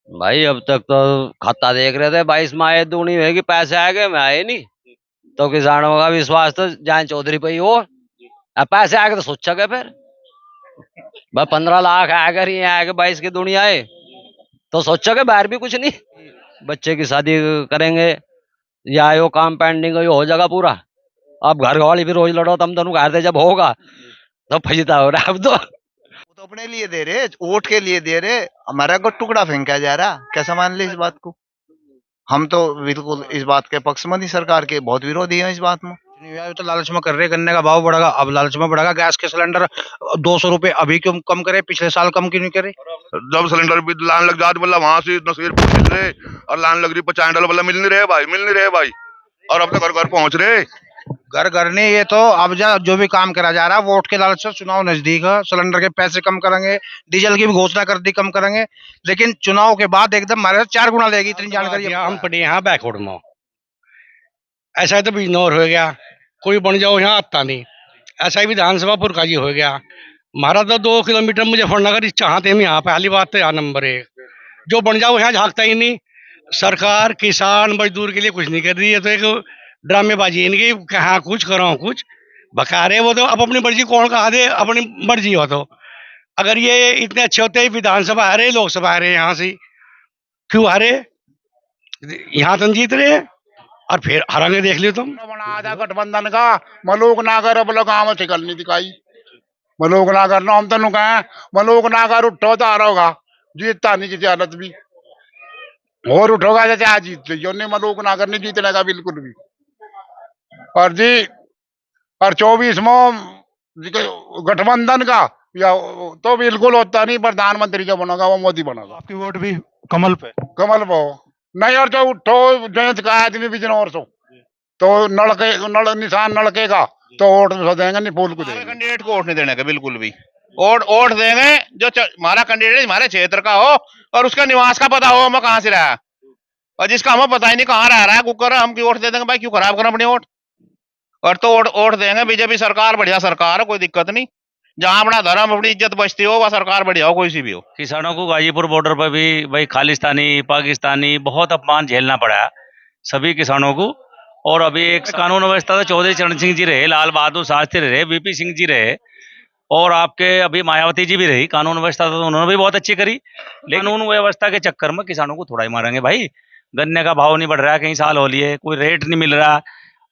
भाई अब तक तो खाता देख रहे थे 22 में आए दूनी होगी, पैसे आ गए मैं आए नहीं। तो किसानों का विश्वास तो जान चौधरी पे ही हो। अब पैसे आ गए तो सोचा गए फिर भाई 15 लाख आ गए, ये आ गए 22 की दुनिया आए तो सोचा के बाहर भी कुछ नहीं। बच्चे की शादी करेंगे या यो काम पेंडिंग हो जाएगा पूरा। अब घर वाली भी रोज लड़ो, तुम दोनों घर से जब होगा तो फजीता हो रहा है अब तो। वो तो अपने लिए दे रहे, वोट के लिए दे रहे। हमारा को टुकड़ा फेंका जा रहा, कैसा मान ले इस बात को। हम तो बिल्कुल इस बात के पक्ष में नहीं, सरकार के बहुत विरोधी हैं इस बात में। नहीं यार, तो लालच में कर रहे, गन्ने का भाव बढ़ेगा, अब लालच में बढ़ेगा। गैस के सिलेंडर 200 रुपए अभी क्यों कम करे, पिछले साल कम क्यों नहीं करे। जब सिलेंडर भी लाइन लग जाती बोला वहां से इतना शेर मिल रहे, और लाइन लग रही $50 बोला मिल नहीं रहे भाई, मिल नहीं रहे भाई। और अब तो घर घर पहुंच रहे। घर घर नहीं, ये तो अब जो भी काम करा जा रहा है वोट के लालच से। चुनाव नजदीक है, सिलेंडर के पैसे कम करेंगे, डीजल की भी घोषणा कर दी कम करेंगे, लेकिन चुनाव के बाद एकदम हमारे 4 गुना लेगी, इतनी जानकारी हम पड़े यहाँ बैकवर्ड में। ऐसा ही तो बिजनौर हो गया, कोई बन जाओ यहाँ आता नहीं। ऐसा ही विधानसभा पुरकाजी हो गया। हमारा तो 2 किलोमीटर मुजफ्फरनगर चाहते हम यहाँ, पहली बात तो यहाँ नंबर 1 जो बन जाओ यहाँ झांकता ही नहीं। सरकार किसान मजदूर के लिए कुछ नहीं कर रही है, तो एक ड्रामेबाजी इनकी, कहाँ कुछ करो कुछ बका रहे। वो तो अब अपनी मर्जी कौन कहा दे, अपनी मर्जी हो। तो अगर ये इतने अच्छे होते, विधानसभा हारे, लोकसभा हारे, यहाँ से क्यों हारे, यहाँ तो जीत रहे हैं और फिर हारांगे, देख लियो तुम। बना आधा गठबंधन का मलोक नागर अब लगाम टिकल नहीं दिखाई। मलोक नागर नाम तनु कहा, मलोक नागर उठो तो हारोगा, जीतता नहीं किसी हालत भी। और उठोगा जैसे आज जीत जो नहीं, मलोक नागर नहीं जीतने का बिल्कुल भी। और जी और 24 में गठबंधन का या तो बिल्कुल होता नहीं, प्रधानमंत्री जो बनेगा वो मोदी बनेगा। आपकी वोट भी कमल पे। कमल वो नहीं, और जो उठो जयंत का आदमी बिजनौर से तो नल निशान नलके का तो वोट तो देंगे नहीं, फूल को देंगे। कैंडिडेट को वोट नहीं देने का बिल्कुल भी। वोट वोट देंगे जो हमारा कैंडिडेट हमारे क्षेत्र का हो और उसका निवास का पता हो, हमें कहाँ से रहा, और जिसका हमें पता ही नहीं कहाँ रह रहा है कुकर, हम क्यों वोट दे देंगे भाई, क्यों खराब करें अपने वोट। और तो वोट देंगे बीजेपी सरकार, बढ़िया सरकार है, कोई दिक्कत नहीं। जहां अपना धर्म अपनी इज्जत बचती हो वह सरकार बढ़िया हो, कोई सी भी हो। किसानों को गाजीपुर बॉर्डर पर भी भाई खालिस्तानी पाकिस्तानी बहुत अपमान झेलना पड़ा है सभी किसानों को। और अभी एक कानून व्यवस्था तो चौधरी चरण सिंह जी रहे, लाल बहादुर शास्त्री रहे, वीपी सिंह जी रहे, और आपके अभी मायावती जी भी रही। कानून व्यवस्था तो उन्होंने भी बहुत अच्छी करी, लेकिन कानून व्यवस्था के चक्कर में किसानों को थोड़ा ही मारेंगे भाई। गन्ने का भाव नहीं बढ़ रहा है, कई साल हो लिए, कोई रेट नहीं मिल रहा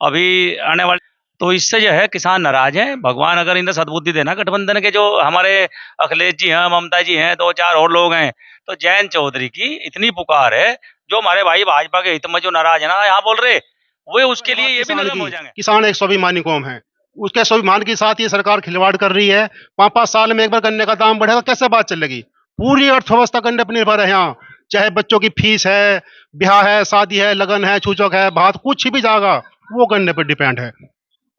अभी आने वाले, तो इससे जो है किसान नाराज हैं। भगवान अगर इन्हें सद्बुद्धि देना, गठबंधन के जो हमारे अखिलेश जी हैं, ममता जी हैं, 2-4 और लोग हैं, तो जयंत चौधरी की इतनी पुकार है, जो हमारे भाई भाजपा के हित में जो नाराज है ना यहाँ बोल रहे, वे उसके लिए ये भी नरम हो जाएंगे। किसान एक स्वाभिमानी कौम है, उसके स्वाभिमान के साथ ये सरकार खिलवाड़ कर रही है। 5-5 साल में एक बार गन्ने का दाम बढ़ेगा, कैसे बात चलेगी। पूरी अर्थव्यवस्था गन्ने पर निर्भर है यहाँ, चाहे बच्चों की फीस है, ब्याह है, शादी है, लगन है, छूचक है, भात कुछ भी जाएगा वो गन्ने पर डिपेंड है।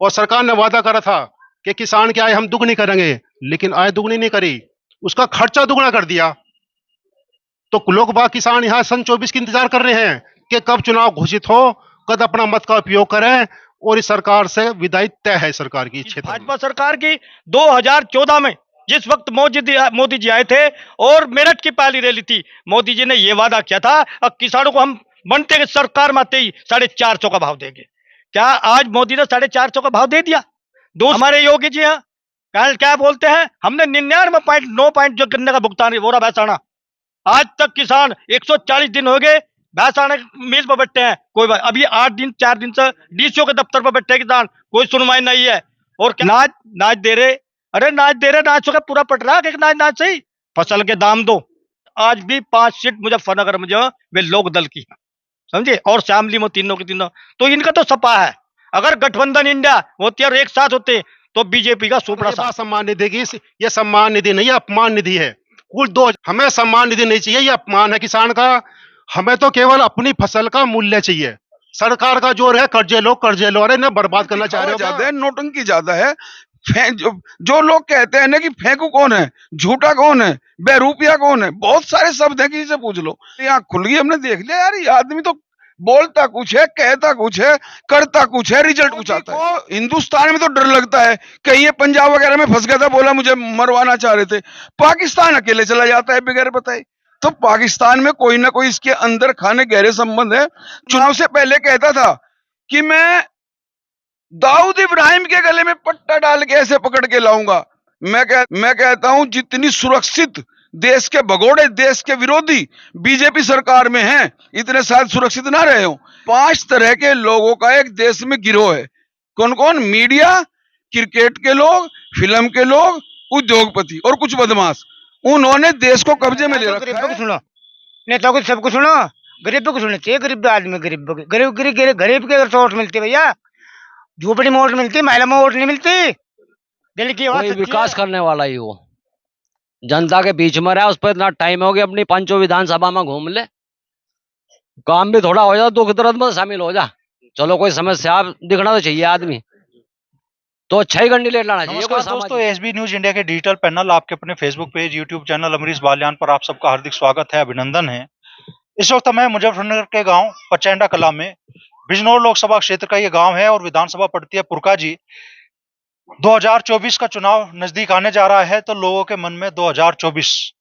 और सरकार ने वादा करा था कि किसान की आय हम दुगनी करेंगे, लेकिन आय दुगनी नहीं करी, उसका खर्चा दुगना कर दिया। तो लोग बाग किसान यहाँ सन 24 की इंतजार कर रहे हैं कि कब चुनाव घोषित हो, कब अपना मत का उपयोग करें, और इस सरकार से विदाई तय है सरकार की। भाजपा सरकार की 2014 में जिस वक्त मोदी जी आए थे और मेरठ की पहली रैली थी, मोदी जी ने यह वादा किया था अब किसानों को हम बनते सरकार में आते ही 450 का भाव देंगे। क्या आज मोदी ने 450 का भाव दे दिया? हमारे योगी जी हैं क्या बोलते हैं, हमने 99.9 जो गन्ने का भुगतान है वो रहा भैंसाना। आज तक किसान 140 दिन हो गए भैंसाना मिल पर बैठे हैं, कोई बात अभी 4 दिन से डीसीओ के दफ्तर पर बैठे किसान, कोई सुनवाई नहीं है। और नाच दे रहे, अरे नाच दे रहे, नाच का पूरा पट रहा है, नाच सही, फसल के दाम दो। आज भी 5 सीट मुजफ्फरनगर में जो वे लोक दल की, समझे, और शामली में तीनों के तीनों, तो इनका तो सपा है। अगर गठबंधन इंडिया होती और एक साथ होते तो बीजेपी का सुपड़ा सम्मान निधि की, ये सम्मान निधि नहीं है, अपमान निधि है। कुल 2 हमें सम्मान निधि नहीं चाहिए, ये अपमान है किसान का। हमें तो केवल अपनी फसल का मूल्य चाहिए। सरकार का जोर है कर्जे लो, अरे ना बर्बाद करना चाह रहे हो, ज्यादा है, नोटंकी ज्यादा है। जो लोग कहते हैं ना कि फेंकू कौन है, झूठा कौन है, बेरूपिया कौन है, बहुत सारे शब्द है, किसी से पूछ लो। यहाँ खुल गई, हमने देख लिया यार, ये आदमी तो बोलता कुछ है, कहता कुछ है, करता कुछ है, रिजल्ट कुछ आता है। हिंदुस्तान में तो डर लगता है, कहीं ये पंजाब वगैरह में फंस गया था, बोला मुझे मरवाना चाह रहे थे, पाकिस्तान अकेले चला जाता है बगैर बताए। तो पाकिस्तान में कोई ना कोई इसके अंदर खाने गहरे संबंध है। चुनाव से पहले कहता था कि मैं दाऊद इब्राहिम के गले में पट्टा डाल के ऐसे पकड़ के लाऊंगा। मैं कहता हूं जितनी सुरक्षित देश के भगोड़े, देश के विरोधी बीजेपी सरकार में हैं, इतने शायद सुरक्षित ना रहे हो। 5 तरह के लोगों का एक देश में गिरोह है। कौन कौन? मीडिया, क्रिकेट के लोग, फिल्म के लोग, उद्योगपति और कुछ बदमाश। उन्होंने देश को कब्जे में ले रखा गरीबों को है। सुनो, नेताओं को सबको सुनो, गरीबों को सुनना चाहिए। गरीब आदमी, गरीब के अगर वोट मिलती भैया, झोपड़ी में वोट मिलती, महिला में वोट नहीं मिलती। दिल की आवाज कोई सच्ची है। विकास करने वाला ही हो, जनता के बीच में रहा, उस पर इतना टाइम हो गया, अपनी पंचों विधानसभा में घूम ले, काम भी थोड़ा हो जा, दुख दर्द में शामिल हो जा। चलो कोई समस्या दिखना तो चाहिए आदमी, तो अच्छा ही कैंडिडेट लाना चाहिए। नमस्कार दोस्तों, एसबी न्यूज इंडिया के डिजिटल पैनल, आपके अपने Facebook page, YouTube channel Amrish Baliyan पर आप सबका हार्दिक स्वागत है, अभिनंदन है। इस वक्त मैं मुजफ्फरनगर के गांव पचैंडा कला में, बिजनौर लोकसभा क्षेत्र का ये गांव है और विधानसभा पड़ती है पुरका जी। 2024 का चुनाव नजदीक आने जा रहा है, तो लोगों के मन में 2024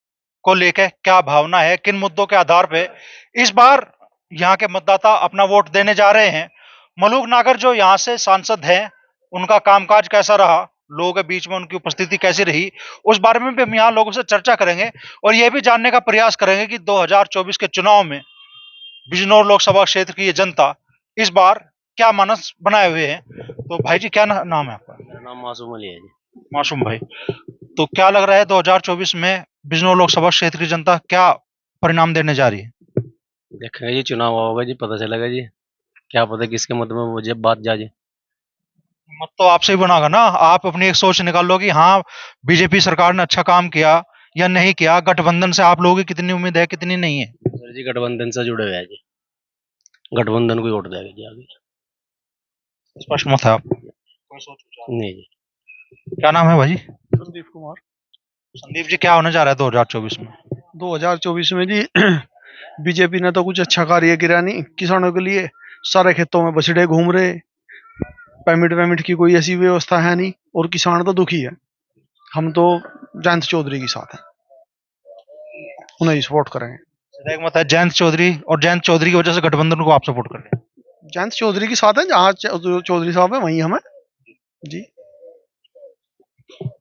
को लेकर क्या भावना है, किन मुद्दों के आधार पे इस बार यहाँ के मतदाता अपना वोट देने जा रहे हैं। मलूक नागर जो यहाँ से सांसद हैं, उनका कामकाज कैसा रहा, लोगों के बीच में उनकी उपस्थिति कैसी रही, उस बारे में भी हम यहाँ लोगों से चर्चा करेंगे और यह भी जानने का प्रयास करेंगे कि 2024 के चुनाव में बिजनौर लोकसभा क्षेत्र की ये जनता इस बार क्या मानस बनाए हुए हैं। तो भाई जी, क्या नाम है आपका? मेरा नाम मासूम अली है जी। मासूम भाई, तो क्या लग रहा है 2024 में बिजनौर लोकसभा क्षेत्र की जनता क्या परिणाम देने जा रही है? देखेंगे जी, चुनाव होगा जी, पता चलेगा जी, क्या पता किसके मत में मुझे बात जा जी। मत तो आपसे ही बनागा ना, आप अपनी एक सोच निकाल लो कि हाँ बीजेपी सरकार ने अच्छा काम किया या नहीं किया। गठबंधन से आप लोगों की कितनी उम्मीद है, कितनी नहीं है? सर जी, गठबंधन से जुड़े हुए हैं जी, गठबंधन को ही वोट देगा जी आगे। स्पष्ट मत है आप? कोई सोच विचार नहीं जी। क्या नाम है भाई? संदीप कुमार। संदीप जी, क्या होने जा रहा है 2024 में? 2024 में जी बीजेपी ने तो कुछ अच्छा कार्य किया नहीं किसानों के लिए। सारे खेतों में बछड़े घूम रहे, पेमेंट की कोई ऐसी व्यवस्था है नहीं और किसान तो दुखी है। हम तो जयंत चौधरी के साथ हैं, उन्हें ही सपोर्ट करेंगे। सीधा एक मत है जयंत चौधरी, और जयंत चौधरी की वजह से गठबंधन को आप सपोर्ट कर रहे हैं? जयंत चौधरी के साथ है, जहाँ चौधरी साहब है वहीं हमें जी।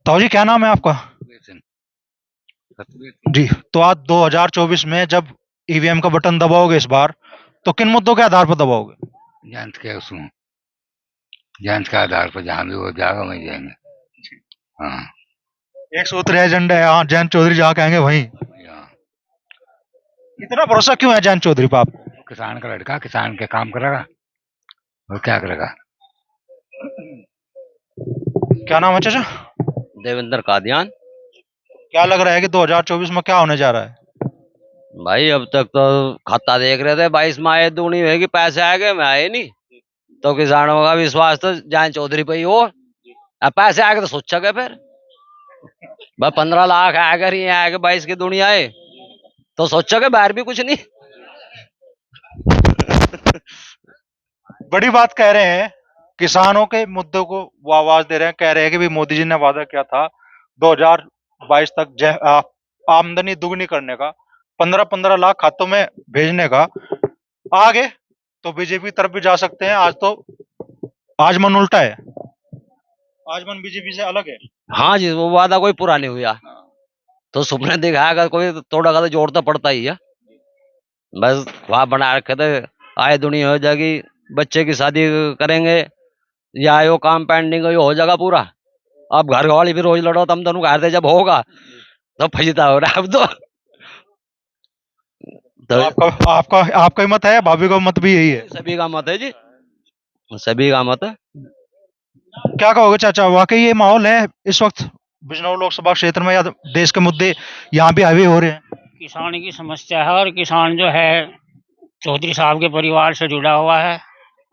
तो जी, क्या नाम है आपका? जी, तो आज 2024 में जब ईवीएम का बटन दबाओगे इस बार, तो किन मुद्दों के आधार पर दबाओगे? जयंत के उसमें, जयंत के आधार पर जहाँ भी वो जाएगा वहीं जाएंगे। हाँ, एक सूत्र एजेंडा है, हाँ जयंत चौधरी जहाँ कहेंगे वहीं। यहाँ इतना भरोसा क्यों है जयंत चौधरी पर आपको? किसान का लड़का, किसान के काम करेगा और क्या करेगा। क्या नाम है चाचा? देवेंद्र कादियान। क्या लग रहा है कि 2024 में क्या होने जा रहा है? भाई अब तक तो खाता देख रहे थे, 22 में आए दूनी हुएगी, पैसे आए मैं आए नहीं, तो किसानों का विश्वास तो जयंत चौधरी पे ही हो। अब पैसे आएगा तो सोचा गए फिर भाई 15 लाख आएगा, ही आएगा 22 की दुनिया है, तो सोचा के बाहर भी कुछ नहीं। बड़ी बात कह रहे हैं, किसानों के मुद्दों को वो आवाज दे रहे हैं, कह रहे हैं कि भी मोदी जी ने वादा किया था 2022 तक आमदनी दुगनी करने का, 15-15 लाख खातों में भेजने का। आगे तो बीजेपी तरफ भी जा सकते हैं। आज तो आज मन उल्टा है, आज मन बीजेपी से अलग है। हाँ जी, वो वादा कोई पूरा नहीं हुआ, तो सुपने दिखाएगा कोई, थोड़ा का तो जोड़ तो पड़ता ही है। बस वहां बना रखे थे, आए दुनिया हो जाएगी, बच्चे की शादी करेंगे या यो काम पेंडिंग हो जाएगा पूरा। अब घर वाली भी रोज लड़ो, तम दोनों घर जब होगा तो फजीता हो रहा है अब तो आपका ही मत है, भाभी का मत भी यही है? सभी का मत है जी, सभी का मत है। क्या कहोगे चाचा, वाकई ये माहौल है इस वक्त बिजनौर लोकसभा क्षेत्र में, या देश के मुद्दे यहाँ भी हावी हो रहे हैं? किसान की समस्या है, और किसान जो है चौधरी साहब के परिवार से जुड़ा हुआ है,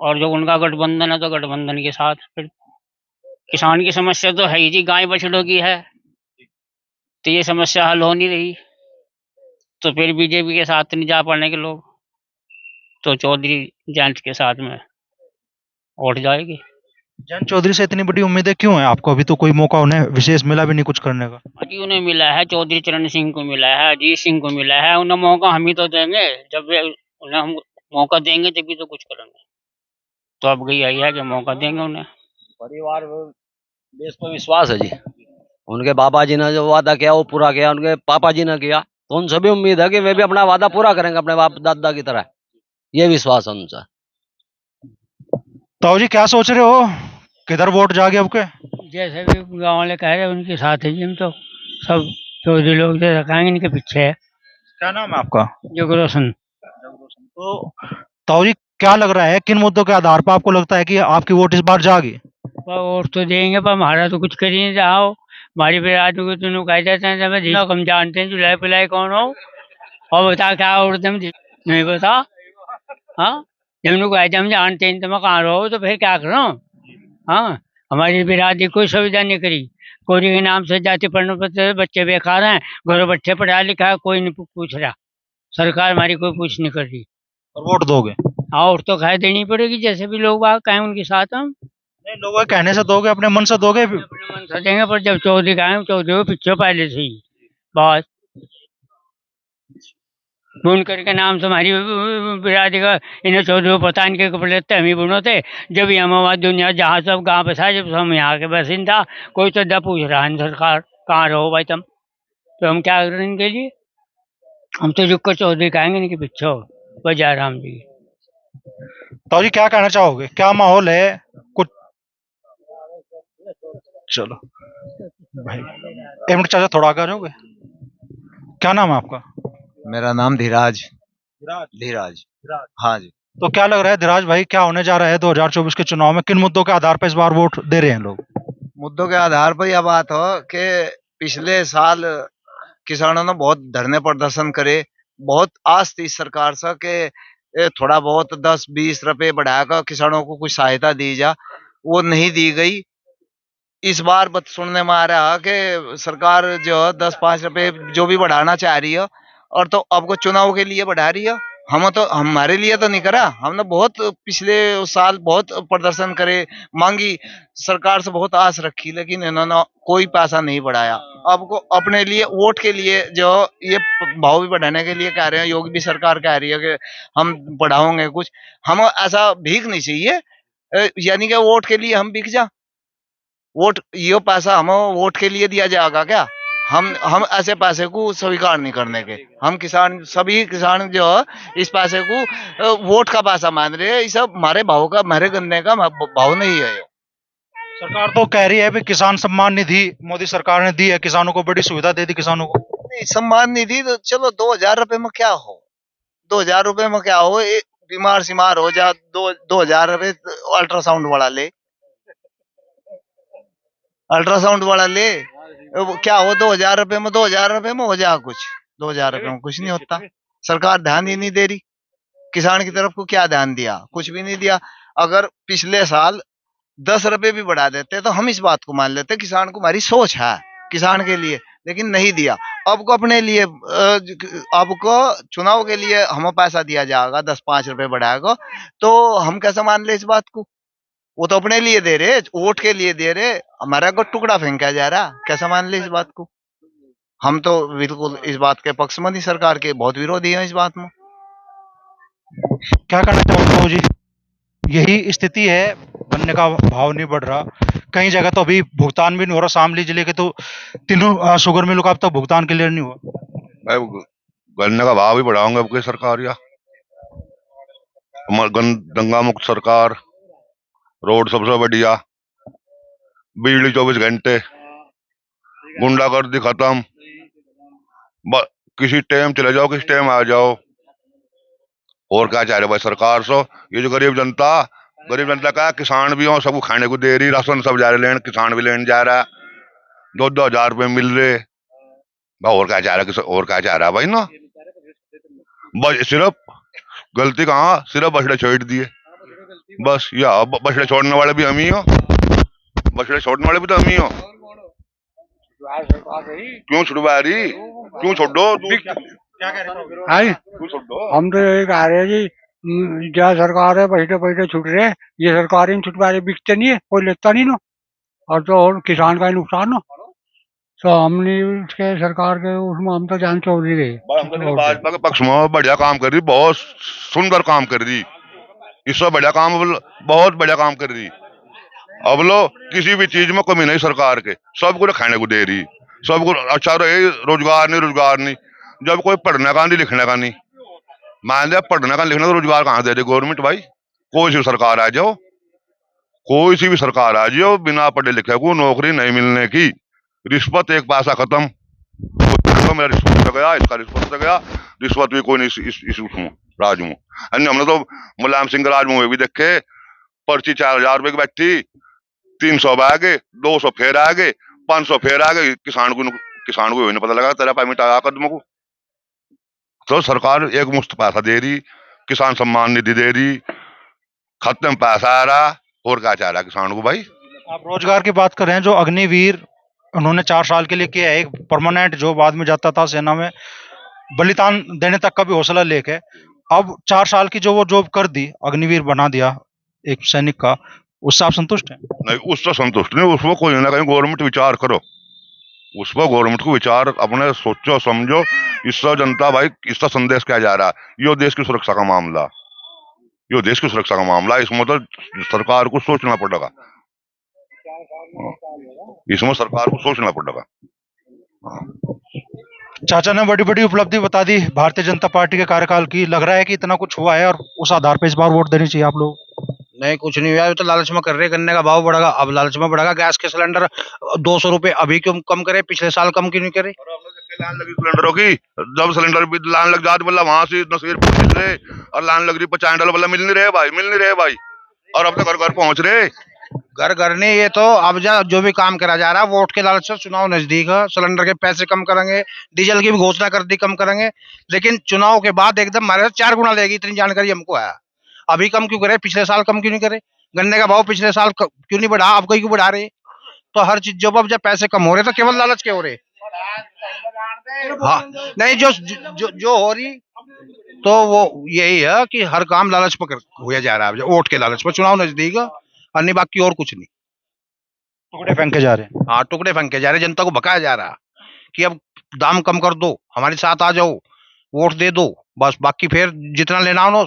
और जो उनका गठबंधन है तो गठबंधन के साथ। फिर किसान की समस्या तो है ही जी, गाय बछड़ों की है, तो ये समस्या हल हो नहीं रही, तो फिर बीजेपी के साथ नहीं जा पाने के लोग, तो चौधरी जयंत के साथ में वोट जाएगी। जयंत चौधरी से इतनी बड़ी उम्मीदें क्यों हैं आपको? अभी तो कोई मौका उन्हें विशेष मिला भी नहीं कुछ करने का। अजी उन्हें मिला है, चौधरी चरण सिंह को मिला है, अजीत सिंह को मिला है। उन्हें मौका हम ही तो देंगे, जब उन्हें हम मौका देंगे तभी तो कुछ करेंगे। तो अब यही है कि मौका देंगे उन्हें। परिवार देश पर विश्वास है जी। उनके बाबा जी ने जो वादा किया वो पूरा किया, उनके पापा जी ने किया, तो उनसे भी उम्मीद है कि वे भी अपना वादा पूरा करेंगे अपने बाप दादा की तरह। ये विश्वास है उनसे। ताऊ जी क्या सोच रहे हो, किधर वोट जागे अब के? जैसे भी गाँव वाले कह रहे हैं उनके साथ है जी, हम तो सब चौधरी लोग जो रखाएंगे इनके पीछे है। क्या नाम है आपका? जग रोशन। तो ताऊ जी क्या लग रहा है, किन मुद्दों के आधार पर आपको लगता है कि आपकी वोट इस बार जागी? वोट तो देंगे पर हमारा तो कुछ कर ही नहीं रहा हो। हमारी बिरादरी को तुम कह देते हैं जब जिला हम जानते हैं जुलाई पिलाई कौन हो और बता क्या उड़ते हम नहीं बता। हाँ जब लोग कहते हम जानते हैं तुम कहाँ रहो तो फिर क्या करो। हाँ हमारी बिरादरी कोई सुविधा नहीं करी। कोरी के नाम से जाति प्रमाण पत्र बच्चे बेकार हैं, घरों बच्चे पढ़ा लिखा है, कोई नहीं पूछ रहा। सरकार हमारी कोई पूछ नहीं कर रही। और वोट दोगे? हाँ वोट तो खैर देनी पड़ेगी, जैसे भी लोग बाग कहें उनके साथ हम। नहीं, लोगों के कहने से दोगे, अपने मन से दोगे? अपने मन से देंगे, पर जब चौधरी का चौधरी को पीछे पहले से ही बस बुनकर के नाम से हमारी बिरादरी का इन्हें चौधरी को पता इनके कपड़े लेते हम ही बुनो थे। जब ही हम हमारी दुनिया जहाँ सब गाँव बसा जब हम यहाँ के बसिंदा कोई तो दा पूछ रहा है सरकार कहाँ रहो भाई तुम, तो हम क्या करें इनके लिए। हम तो रुक कर चौधरी कहेंगे इनके पीछे हो बजा राम जी। ताऊ जी क्या कहना चाहोगे, क्या माहौल है कुछ? चलो भाई एक मिनट चाचा थोड़ा आगे आ जाओगे? क्या नाम है आपका? मेरा नाम धीराज। धीराज। हाँ जी। तो क्या लग रहा है धीराज भाई, क्या होने जा रहा है 2024 के चुनाव में? किन मुद्दों के आधार पर इस बार वोट दे रहे हैं लोग? मुद्दों के आधार पर यह बात हो कि पिछले साल किसानों ने बहुत धरने प्रदर्शन करे, बहुत आस थी सरकार से कि थोड़ा बहुत 10-20 रुपए बढ़ाकर किसानों को कुछ सहायता दी जा, वो नहीं दी गई। इस बार बत सुनने में आ रहा है कि सरकार जो 10-5 रुपए जो भी बढ़ाना चाह रही है, और तो अब को चुनाव के लिए बढ़ा रही है। हम तो हमारे लिए तो नहीं करा, हमने बहुत पिछले साल बहुत प्रदर्शन करे, मांगी, सरकार से बहुत आस रखी, लेकिन इन्होंने कोई पैसा नहीं बढ़ाया। अब को अपने लिए वोट के लिए जो ये भाव भी बढ़ाने के लिए कह रहे हैं, योगी भी सरकार कह रही है कि हम बढ़ाओगे कुछ, हम ऐसा भीख नहीं चाहिए। यानी कि वोट के लिए हम बिक जा, वोट ये पैसा हम वोट के लिए दिया जाएगा क्या? हम ऐसे पैसे को स्वीकार नहीं करने के। हम किसान, सभी किसान जो इस पैसे को वोट का पैसा मान रहे हैं, ये सब हमारे भाव का, हमारे गन्ने का भाव नहीं है। सरकार तो कह रही है भी किसान सम्मान निधि मोदी सरकार ने दी है, किसानों को बड़ी सुविधा दे दी किसानों को। नहीं, सम्मान निधि तो चलो 2000 रुपए में क्या हो, 2000 रुपए में क्या हो, बीमार सिमार हो जा 2000 रुपए अल्ट्रासाउंड वाला ले, अल्ट्रासाउंड वाला ले, क्या हो 2000 रुपए में, 2000 रुपए में हो जा कुछ, 2000 रुपए में कुछ नहीं होता। सरकार ध्यान ही नहीं दे रही किसान की तरफ को, क्या ध्यान दिया? कुछ भी नहीं दिया। अगर पिछले साल 10 रुपए भी बढ़ा देते तो हम इस बात को मान लेते, किसान को हमारी सोच है किसान के लिए, लेकिन नहीं दिया। अब को अपने लिए, अब को चुनाव के लिए हमें पैसा दिया जाएगा 10-5 रुपए बढ़ाएगा, तो हम कैसे मान ले इस बात को? वो तो अपने लिए दे रहे, वोट के लिए दे रहे, हमारा को टुकड़ा फेंका जा रहा, कैसे मान ले इस बात को? हम तो बिल्कुल इस बात के पक्ष में नहीं, सरकार के बहुत विरोधी हैं इस बात में। क्या करना चाहोगे बाबू जी? यही स्थिति है, गन्ने का भाव नहीं बढ़ रहा, कई जगह तो अभी भुगतान भी नहीं हो रहा। शामली जिले के तो तीनों शुगर मिलों का अब तक भुगतान क्लियर नहीं हुआ। गन्ने का भाव भी बढ़ाऊंगे अब की सरकार, या दंगा मुक्त सरकार, रोड सबसे बढ़िया, बिजली 24 घंटे, गुंडागर्दी खत्म, किसी टाइम चले जाओ, किसी टाइम आ जाओ। और क्या चाह रहे भाई सरकार से? ये जो गरीब जनता का, किसान भी हो, सबको खाने को दे रही, राशन सब जा रहे लेने, किसान भी लेने जा रहा है, 2-2 हजार रुपए मिल रहे भाई। और क्या चाह रहा है, और क्या चाह रहा है भाई ना? बस सिर्फ गलती कहाँ, सिर्फ बछड़े छोड़ दिए बस, या बछड़े छोड़ने वाले भी हम ही हो, बछड़े छोड़ने वाले भी तो हम ही हो। क्यों छुड़वा रही, क्यों छोड़ दो? हम तो यही कह रहे हैं जी, क्या सरकार है, बैठे बैठे छुट रहे, ये सरकार इन छुटवा रही, बिकते नहीं है, कोई लेता नहीं ना, और किसान का ही नुकसान हो। तो हमने उसके सरकार के उसमें हम तो जान चौधरी गए। भाजपा के पक्ष में बढ़िया काम कर रही, बहुत सुंदर काम कर रही, इससे बढ़िया काम, बहुत बढ़िया काम कर रही। अब लो किसी भी चीज में कमी नहीं सरकार के, सबको खाने को दे रही, सबको अच्छा रहे, रोजगार नहीं। जब कोई पढ़ने का नहीं, लिखने का नहीं, मान लिया पढ़ने का लिखने का, रोजगार कहाँ दे रही गवर्नमेंट भाई? कोई सी सरकार आ जाओ, कोई सी भी सरकार आ जाओ, बिना पढ़े लिखे को नौकरी नहीं मिलने की। रिश्वत एक पैसा खत्म, तो मेरा रिश्वत से गया, इसका रिश्वत से गया, रिश्वत भी कोई नहीं इस उसमें राज में। हमने तो मुलायम सिंह राज में भी देखे, पर्ची 4000 रुपए की बैठी, 300 आ गए, 200 फेर आ गए, 500 फेर आ गए, किसान को नहीं पता लगा तेरा पेमेंट आया कदम को। तो सरकार एक मुश्त पैसा दे रही, किसान सम्मान निधि दे रही, खाते में पैसा आ रहा, और क्या चाह रहा किसान को भाई? आप रोजगार की बात कर रहे हैं, जो अग्निवीर उन्होंने 4 साल के लिए किया है, एक परमानेंट जो बाद में जाता था सेना में, बलिदान देने तक का भी हौसला लेके, अब 4 साल की जो वो जॉब कर दी, अग्निवीर बना दिया एक सैनिक का, उससे आप संतुष्ट हैं? नहीं, उससे संतुष्ट नहीं, उसको कोई ना कहीं गवर्नमेंट विचार करो, उस पर गवर्नमेंट को विचार अपने सोचो समझो। इससे जनता भाई, इसका संदेश क्या जा रहा है? यो देश की सुरक्षा का मामला, यो देश की सुरक्षा का मामला, इसमें तो सरकार को सोचना पड़ेगा, इसमें सरकार को सोचना पड़ेगा। चाचा ने बड़ी बड़ी उपलब्धि बता दी भारतीय जनता पार्टी के कार्यकाल की, लग रहा है कि इतना कुछ हुआ है और उस आधार पर इस बार वोट देनी चाहिए आप लोग? नहीं, कुछ नहीं हुआ, तो लालच में कर रहे, गन्ने का भाव बढ़ेगा, अब लालच में बढ़ेगा। गैस के सिलेंडर 200 रुपए अभी क्यों कम करे, पिछले साल कम क्यों नहीं करे? लाइन लगी सिलेंडरों की, जब सिलेंडर भी लाइन लग जाती, बोला वहां से नसीर मिल रहे, और लाइन लग रही $50, बोला मिल नहीं रहे भाई, और अब तो घर घर पहुंच रहे। घर नहीं, ये तो अब जो भी काम करा जा रहा है वोट के लालच से। चुनाव नजदीक है, सिलेंडर के पैसे कम करेंगे, डीजल की भी घोषणा कर दी कम करेंगे, लेकिन चुनाव के बाद एकदम हमारे 4 गुना लेगी, इतनी जानकारी हमको है। अभी कम क्यों करे, पिछले साल कम क्यों नहीं करे? गन्ने का भाव पिछले साल क्यों नहीं बढ़ा, अब क्यों बढ़ा रहे? तो हर चीज जब पैसे कम हो रहे तो केवल लालच के हो रहे। हाँ, नहीं, जो हो रही तो वो यही है कि हर काम लालच पर होया जा रहा है, वोट के लालच पर। चुनाव नजदीक है, अन्य बाकी और कुछ नहीं। टुकड़े फेंके जा रहे हैं। हाँ, टुकड़े फेंके जा रहे, जनता को भकाया जा रहा कि अब दाम कम कर दो, हमारे साथ आ जाओ, वोट दे दो, बस बाकी फिर जितना लेना हो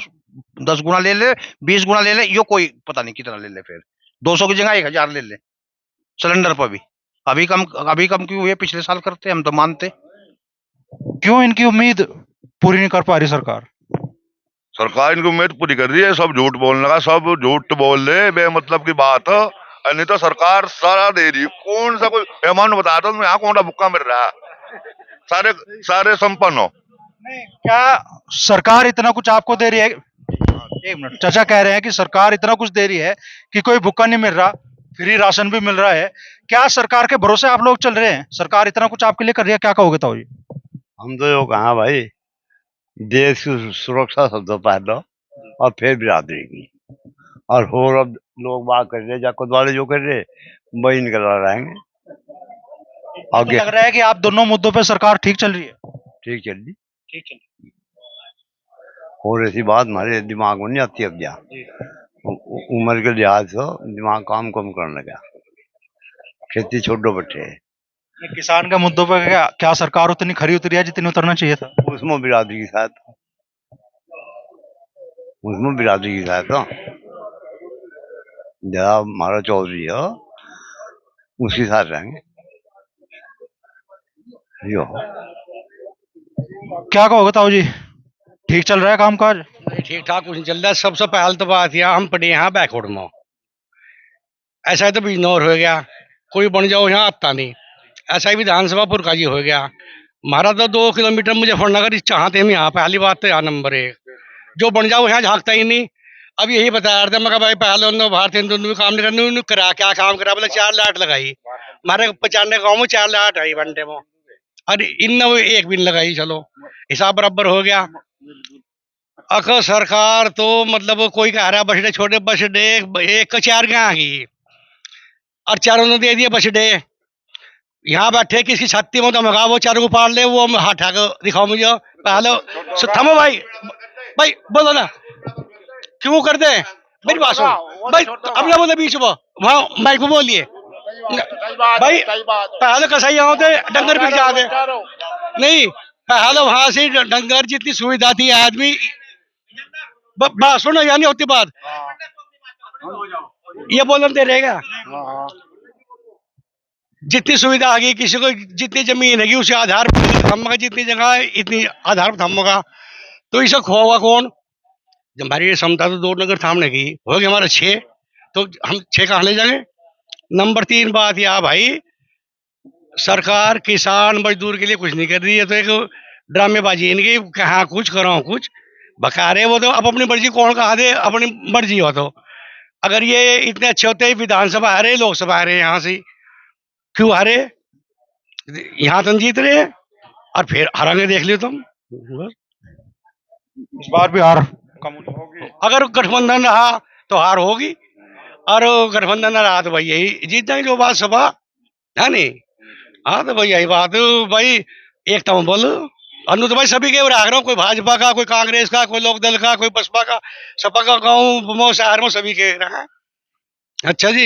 10 गुना ले ले, 20 गुना ले ले, यो कोई पता नहीं कितना ले ले, फिर 200 की जगह 1000 ले ले सिलेंडर पर भी। अभी कम क्यों हुए, पिछले साल करते हम तो मानते। क्यों इनकी उम्मीद पूरी नहीं कर पा रही सरकार? सरकार इनकी उम्मीद पूरी कर रही है, सब झूठ बोलने का, सब झूठ बोल रहे, बेमतलब की बात है। नहीं तो सरकार सारा दे रही, कौन सा कोई मेहमान बताता हूँ यहाँ कौन सा भुक्का मिल रहा है, सारे संपन्न हो। क्या सरकार इतना कुछ आपको दे रही है? एक मिनट, चाचा कह रहे हैं कि सरकार इतना कुछ दे रही है कि कोई भुक्का नहीं मिल रहा, फ्री राशन भी मिल रहा है। क्या सरकार के भरोसे आप लोग चल रहे हैं? सरकार इतना कुछ आपके लिए कर रही है, क्या कहोगे ताऊ जी? हम तो यो कहा भाई, देश की सुरक्षा सबसे पहले और फिर बिरादरी की, और होर अब लोग बात कर रहे, जाकुत वाले जो कर रहे वही निकल रहेंगे आगे। लग रहा है कि आप दोनों मुद्दों पे सरकार ठीक चल रही है। ठीक चल रही, और ऐसी बात हमारे दिमाग में नहीं आती। अब जा उम्र के लिहाज से दिमाग काम कम करने लगा, खेती छोड़ो बच्चे। किसान के मुद्दों पर क्या सरकार उतनी खरी उतरी है जितनी उतरना चाहिए था? उसमें बिरादरी के साथ, जरा हमारा चौधरी है उसके साथ रहेंगे। यो क्या कहोगे ताऊ जी, ठीक चल रहा है कामकाज? ठीक ठाक कुछ नहीं चल रहा है। सबसे पहले तो बात यह, हम पड़े यहाँ बैकवर्ड में, ऐसा तो बिजनौर हो गया, कोई बन जाओ यहाँ आता नहीं, ऐसा ही विधानसभा पुरका जी हो गया। हमारा तो 2 किलोमीटर मुजफ्फरनगर चाहते हम यहाँ, पहली बात तो यहाँ नंबर 1, जो बन जाओ यहाँ झाँकता ही नहीं। अब यही बता रहा था, मैं भाई पहले भारतीय काम नहीं करने करा, क्या काम करा, बोले 4 लाइट लगाई, हमारे 95 गाँव में 4 लाइट आई घंटे में, अरे इन 1 भी लगाई, चलो हिसाब बराबर हो गया। अगर सरकार तो मतलब कोई कह रहा बस अड्डे, छोटे बस अड्डे 1 का 4 कहाँ की, और 4 ने दे दिए बस अड्डे। यहाँ बैठे किसकी छत्ती में तो मंगा, वो 4 को पार ले, वो हटा के दिखाओ मुझे पहले। थमो भाई बोलो ना। क्यों कर दे? मेरी बात सुन भाई, अब ना बोले बीच में, वहाँ माइक में बोलिए भाई। पहले कसाई होते डंगर बिक जाते नहीं, पहले वहां से डंगर जितनी सुविधा थी आदमी बात सुनो, यानी होती बात ये बोलते रहेगा। जितनी सुविधा आ गई, किसी को जितनी जमीन है उसे आधार पर थमगा, जितनी जगह है इतनी आधार पर थमगा, तो इसे खोगा कौन? जब हमारी क्षमता तो 2 नगर थामने की हो गया, हमारा 6, तो हम 6 कहाँ ले जाएंगे? नंबर 3 बात यह भाई, सरकार किसान मजदूर के लिए कुछ नहीं कर रही है, तो एक ड्रामेबाजी इनकी, कहाँ कुछ करो कुछ बका रहे। वो तो अब अपनी मर्जी कौन कहा दे, अपनी मर्जी हो। तो अगर ये इतने अच्छे होते, विधानसभा हारे, लोकसभा हारे, यहाँ से क्यों हारे? यहाँ तुम जीत रहे हैं और फिर हारेंगे, देख लियो तुम। इस बार भी हार कम होगी। अगर गठबंधन रहा तो हार होगी, और गठबंधन न रहा तो भाई यही जीत जाएंगे। जो बात सभा है नहीं, हाँ तो भाई यही बात भाई, एक तो बोलो अनु तो भाई सभी के राग रहा हूँ, कोई भाजपा का, कोई कांग्रेस का, कोई लोकदल का, कोई बसपा का, सपा का, गाँव शहर में सभी के रहा। अच्छा जी,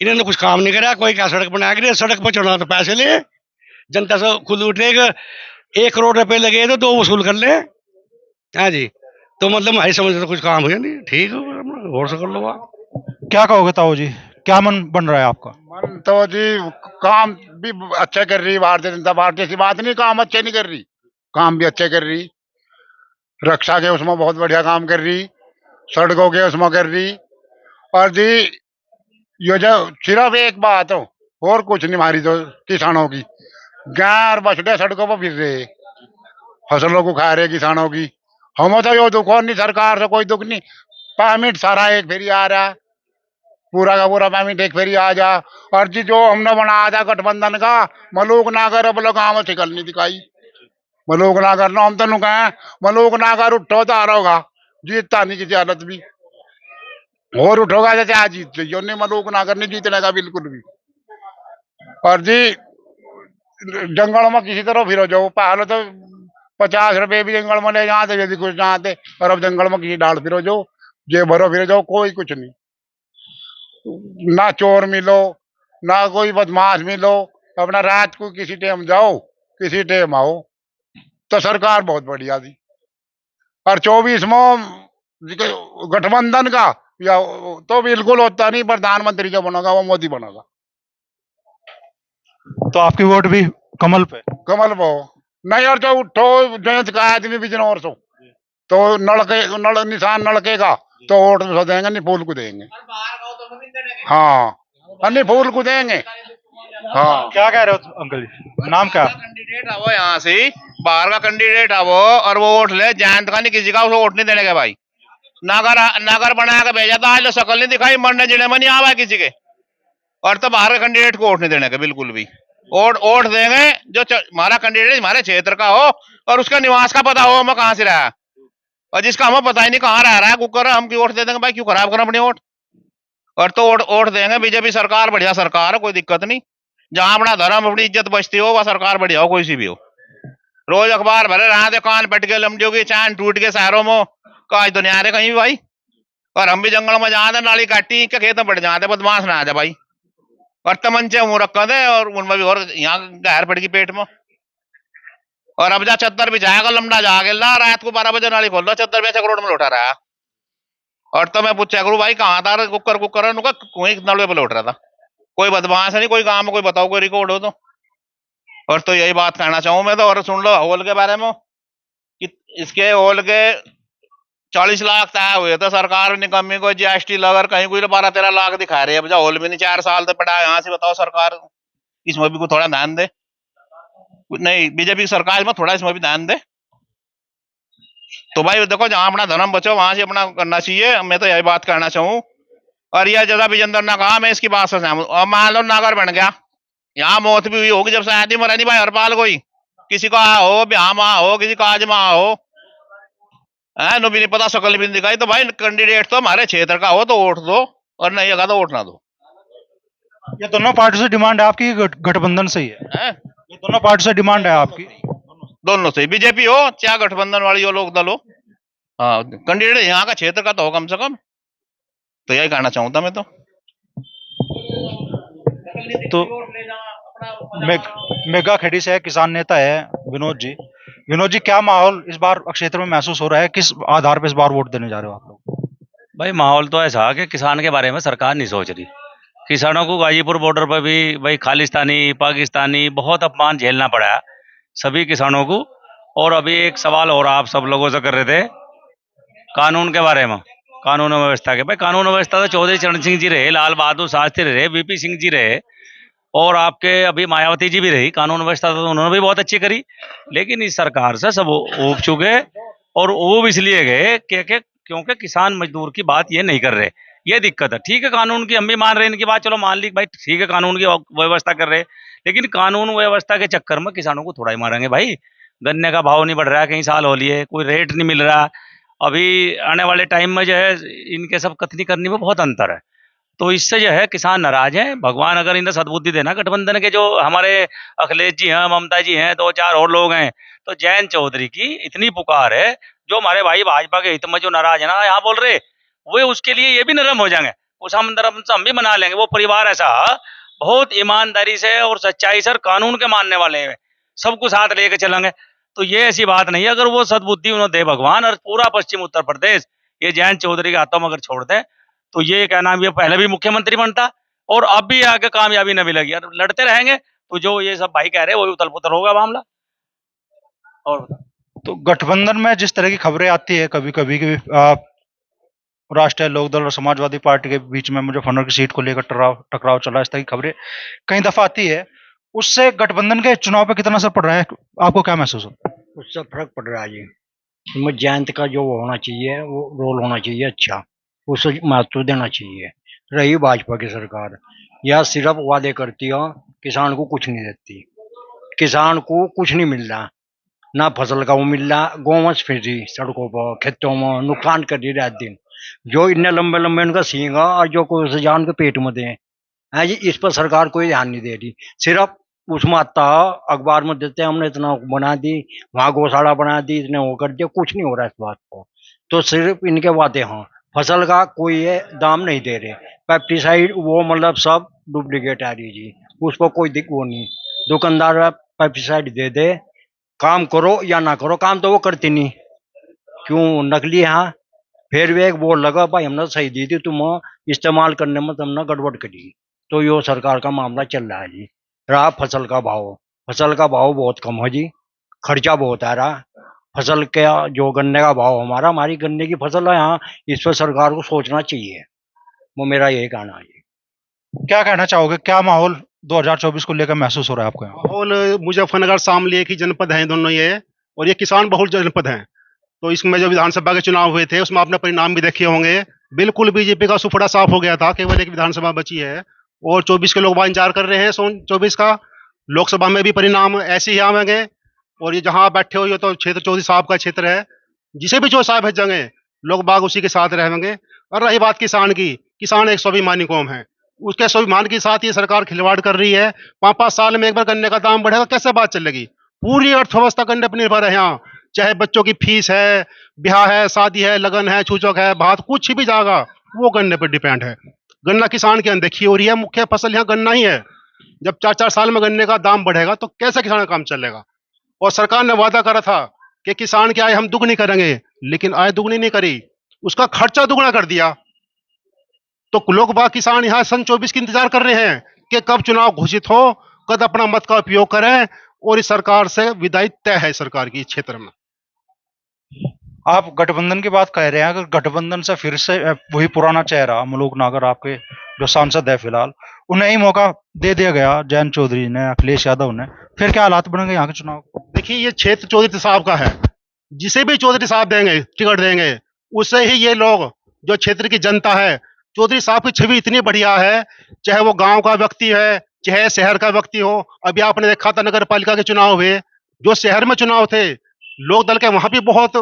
इन्होंने कुछ काम नहीं करा, कोई क्या सड़क बना के, सड़क पर चढ़ना तो पैसे ले, जनता से खुद उठेगा। 1 करोड़ रुपए लगे तो 2 वसूल कर ले। हाँ जी, तो मतलब हमारी समझ तो कुछ काम हुआ नहीं, ठीक है और से कर लो। क्या कहोगे ताऊ जी, क्या मन बन रहा है आपका? मन तो जी काम भी अच्छा कर रही भारतीय जनता पार्टी, ऐसी बात नहीं काम अच्छे नहीं कर रही, काम भी अच्छे कर रही। रक्षा के उसमें बहुत बढ़िया काम कर रही, सड़कों के उसमें कर रही। और जी ये जो सिर्फ एक बात हो और कुछ नहीं, हमारी तो किसानों की गाय और बछड़े सड़कों पर फिर रहे, फसलों को खा रहे किसानों की। हमें तो यो दुख नहीं, सरकार से कोई दुख नहीं। पेमेंट सारा एक फेरी आ रहा, पूरा का पूरा पेमेंट एक फेरी आ जा। और जी जो हमने बनाया था गठबंधन का, मलूक नागर अब लोग गाँव से नहीं दिखाई। मलूक नागर ना हम तो कहें, मलूक नागर उठो तो आ रहा होगा, जीतता नहीं किसी हालत भी, और उठोगा जैसे आज जीत जो नहीं, मलूक नागर नहीं जीतने का बिल्कुल भी। और जी जंगल में किसी तरह फिरो जाओ, पहले तो 50 रुपए भी जंगल में ले जाते यदि कुछ जाते, और अब जंगल में किसी डाल फिरो जाओ, जे भरो फिरो जाओ, कोई कुछ नहीं। ना चोर मिलो, ना कोई बदमाश मिलो, अपना रात को किसी टाइम जाओ, किसी टाइम आओ, तो सरकार बहुत बढ़िया थी। और 24 में गठबंधन का या तो बिल्कुल होता नहीं, प्रधानमंत्री जो बनेगा वो मोदी बनेगा। तो आपकी वोट भी कमल पे? कमल वो नहीं, और जो उठो जैसे का आदमी भी और सो तो नल निशान नलके का तो वोट तो देंगे नहीं, फूल को देंगे। हाँ नहीं, फूल को देंगे। हाँ क्या कह रहे हो अंकल जी, नाम क्या? कैंडिडेट आवो यहाँ से, बाहर का कैंडिडेट आवो और वो वोट ले, जानत का नहीं किसी का, उसको वोट नहीं देने का भाई। नागर बना के भेजा था, आज शकल नहीं दिखाई, मरने जिले में नहीं आवा है किसी के, और तो बाहर के कैंडिडेट को वोट नहीं देने का बिल्कुल भी। वोट देंगे जो हमारा कैंडिडेट हमारे क्षेत्र का हो और उसका निवास का पता हो, हमें कहाँ से रहा, और जिसका हमें पता ही नहीं कहाँ रह रहा है कुकर, हम क्यों वोट दे देंगे भाई? क्यों खराब करें अपनी वोट? और तो वोट देंगे बीजेपी सरकार, बढ़िया सरकार है, कोई दिक्कत नहीं। जहां अपना धर्म अपनी इज्जत बचती हो वह सरकार बढ़िया हो, कोई सी भी हो। रोज अखबार भरे रहा थे, कान पट के लमडियों की चांद टूट के शहरों में, काज दुनिया रे कहीं भी भाई। और हम भी जंगल में जाते, नाली काटी के खेत में बढ़ जाते, बदमाश ना आ जाए भाई। और तमंचे मुंह रखा थे, और उनमें भी और यहाँ गहर पड़ गई पेट में। और अब जा चद्दर बिछाएगा लमडा जाके ला, रात को 12 बजे नाली खोल लो, चद्दर बेचा करोड़ में लौटा रहा है। और तो मैं पूछा करूँ भाई कहाँ था कुकर नुका कुएं नलवे पे लौट रहा था, कोई बदमाश है नहीं, कोई गाँव में कोई बताओ, कोई रिकॉर्ड हो तो। और तो यही बात कहना चाहूँ मैं तो। और सुन लो होल के बारे में कि इसके होल के 40 लाख तय हुए थे, सरकार निकम्मी को जीएसटी लगा कहीं कोई 12-13 लाख दिखा रही है। अब जा होल में नहीं 4 साल तो पड़ा, यहाँ से बताओ सरकार इसमें भी थोड़ा ध्यान दे। नहीं बीजेपी सरकार में थोड़ा इसमें भी ध्यान दे। तो भाई देखो जहां अपना धर्म बचो वहां से अपना करना चाहिए, मैं तो यही बात कहना चाहूँ। और यह जैसा विजेंद्र ने कहा, मैं इसकी बात से सहमत। और मान लो नागर बन गया, यहाँ मौत भी हुई होगी जब शादी मरा नहीं भाई हर पाल कोई, किसी का हो ब्याह में हो, किसी का आज में हो, नो भी नहीं पता, शकल भी नहीं दिखाई, तो भाई कैंडिडेट तो हमारे क्षेत्र का हो तो वोट दो, और नहीं होगा तो वोट ना दो। ये दोनों पार्टी से डिमांड है आपकी, गठबंधन से ही है? ये दोनों पार्टी से डिमांड है आपकी? दोनों से, बीजेपी हो चाहे गठबंधन वाली हो, लोक दल हो। हाँ, कैंडिडेट यहाँ का क्षेत्र का तो हो कम से कम, तो यही कहना चाहूंगा मैं तो मेगा खेड़ी से किसान नेता है विनोद जी। विनोद जी, क्या माहौल इस बार क्षेत्र में महसूस हो रहा है? किस आधार पर इस बार वोट देने जा रहे हो आप लोग? भाई माहौल तो ऐसा कि किसान के बारे में सरकार नहीं सोच रही। किसानों को गाजीपुर बॉर्डर पर भी भाई खालिस्तानी पाकिस्तानी बहुत अपमान झेलना पड़ा है सभी किसानों को। और अभी एक सवाल और आप सब लोगों से कर रहे थे कानून के बारे में, कानून व्यवस्था के। भाई कानून व्यवस्था तो चौधरी चरण सिंह जी रहे, लाल बहादुर शास्त्री रहे, वीपी सिंह जी रहे, और आपके अभी मायावती जी भी रही। कानून व्यवस्था तो उन्होंने भी बहुत अच्छी करी, लेकिन इस सरकार से सब ऊब चुके। और ऊब इसलिए गए क्योंकि किसान मजदूर की बात ये नहीं कर रहे, ये दिक्कत है। ठीक है, कानून की हम भी मान रहे हैं, इनकी बात चलो मान ली भाई, ठीक है कानून की व्यवस्था कर रहे, लेकिन कानून व्यवस्था के चक्कर में किसानों को थोड़ा ही मारेंगे भाई। गन्ने का भाव नहीं बढ़ रहा है, कई साल हो लिए, कोई रेट नहीं मिल रहा। अभी आने वाले टाइम में जो है इनके सब कथनी करनी में बहुत अंतर है, तो इससे जो है किसान नाराज हैं। भगवान अगर इन्हें सद्बुद्धि देना, गठबंधन के जो हमारे अखिलेश जी हैं, ममता जी हैं, 2-4 और लोग हैं, तो जयंत चौधरी की इतनी पुकार है, जो हमारे भाई भाजपा के हित में जो नाराज है ना यहाँ बोल रहे, वो उसके लिए ये भी नरम हो जाएंगे, उस हम नरम से हम भी मना लेंगे। वो परिवार ऐसा बहुत ईमानदारी से और सच्चाई से कानून के मानने वाले हैं, सबको साथ लेके चलेंगे। तो ये ऐसी बात नहीं है, अगर वो सद्बुद्धि उन्हें दे भगवान, और पूरा पश्चिम उत्तर प्रदेश ये जयंत चौधरी के हाथों में अगर छोड़ दे, तो ये क्या नाम, ये पहले भी मुख्यमंत्री बनता और अब भी आगे कामयाबी न मिलेगी। लड़ते रहेंगे तो जो ये सब भाई कह रहे हैं वही उथल पुथल होगा मामला। और तो गठबंधन में जिस तरह की खबरें आती है कभी कभी कि राष्ट्रीय लोकदल और समाजवादी पार्टी के बीच में मुजफ्फरनगर की सीट को लेकर टकराव चला, इस तरह की खबरें कई दफा आती है, उससे गठबंधन के चुनाव पे कितना असर पड़ रहा है, आपको क्या महसूस होता है? उससे फर्क पड़ रहा है जी। इसमें जयंत का जो होना चाहिए वो रोल होना चाहिए अच्छा, उसे महत्व देना चाहिए। रही भाजपा की सरकार, यह सिर्फ वादे करती है, किसान को कुछ नहीं देती, किसान को कुछ नहीं मिल रहा, ना फसल का वो मिल रहा, गोवंश फिर रही सड़कों पर खेतों में, नुकसान कर रही रात दिन। जो इतने लंबे लंबे उनका सींगा और जो कोई जान के पेट में दे है जी, इस पर सरकार कोई ध्यान नहीं दे रही। सिर्फ उसमें आता अखबार में देते हैं हमने इतना बना दी, वहां गौशाला बना दी, इतने वो कर दिया, कुछ नहीं हो रहा इस बात को। तो सिर्फ इनके वादे हैं, फसल का कोई ये दाम नहीं दे रहे, पेस्टिसाइड वो मतलब सब डुप्लीकेट आ रही जी, उस पर कोई वो नहीं। दुकानदार पेस्टिसाइड दे दे, काम करो या ना करो, काम तो वो करती नहीं, क्यों नकली है। हाँ, फिर भी एक बोल लगा भाई हमने सही दी थी, तुम इस्तेमाल करने में तुमने गड़बड़ करी, तो यो सरकार का मामला चल रहा है जी। रहा फसल का भाव, फसल का भाव बहुत कम है जी, खर्चा बहुत आ रहा। फसल का जो गन्ने का भाव हमारा, हमारी गन्ने की फसल है यहाँ, इस पर सरकार को सोचना चाहिए, वो मेरा यही कहना है। क्या कहना चाहोगे, क्या माहौल 2024 को लेकर महसूस हो रहा है आपको? माहौल मुजफ्फरनगर शामली एक ही जनपद है दोनों ये, और ये किसान बहुल जनपद हैं। तो इसमें जो विधानसभा के चुनाव हुए थे उसमें आपने परिणाम भी देखे होंगे, बिल्कुल बीजेपी का सुफड़ा साफ हो गया था, केवल एक विधानसभा बची है और 24 के लोग इंतजार कर रहे हैं 24 का। लोकसभा में भी परिणाम ऐसे ही आवेंगे। और ये जहाँ बैठे हो ये तो क्षेत्र चौधरी साहब का क्षेत्र है, जिसे भी जो साहब भेजेंगे लोग बाग उसी के साथ रहेंगे। और रही बात किसान की, किसान एक स्वाभिमानी कौम है, उसके स्वाभिमान के साथ ये सरकार खिलवाड़ कर रही है। 5-5 साल में एक बार गन्ने का दाम बढ़ेगा, कैसे बात चलेगी? पूरी अर्थव्यवस्था गन्ने पर निर्भर है यहाँ, चाहे बच्चों की फीस है, ब्याह है, शादी है, लगन है, छूचक है, भात कुछ भी जाएगा वो गन्ने पर डिपेंड है। गन्ना किसान की अनदेखी हो रही है, मुख्य फसल यहाँ गन्ना ही है। जब 4-4 साल में गन्ने का दाम बढ़ेगा तो कैसे किसान का काम चलेगा? और सरकार ने वादा करा था कि किसान की आय हम दुगनी करेंगे, लेकिन आय दुगनी नहीं करी, उसका खर्चा दुगना कर दिया। तो लोग बाग किसान यहाँ सन 24 की इंतजार कर रहे हैं कि कब चुनाव घोषित हो, कब अपना मत का उपयोग करें, और इस सरकार से विदाई तय है सरकार की इस क्षेत्र में। आप गठबंधन की बात कह रहे हैं, अगर गठबंधन से फिर से वही पुराना चेहरा मलूक नागर आपके जो सांसद है फिलहाल, उन्हें ही मौका दे दिया गया जयंत चौधरी ने, अखिलेश यादव ने, फिर क्या हालात बनेंगे यहाँ के चुनाव? देखिए ये क्षेत्र चौधरी साहब का है, जिसे भी चौधरी साहब देंगे टिकट देंगे उससे ही ये लोग जो क्षेत्र की जनता है, चौधरी साहब की छवि इतनी बढ़िया है, चाहे वो गांव का व्यक्ति है चाहे शहर का व्यक्ति हो। अभी आपने देखा था नगर पालिका के चुनाव हुए, जो शहर में चुनाव थे लोक दल के, वहां भी बहुत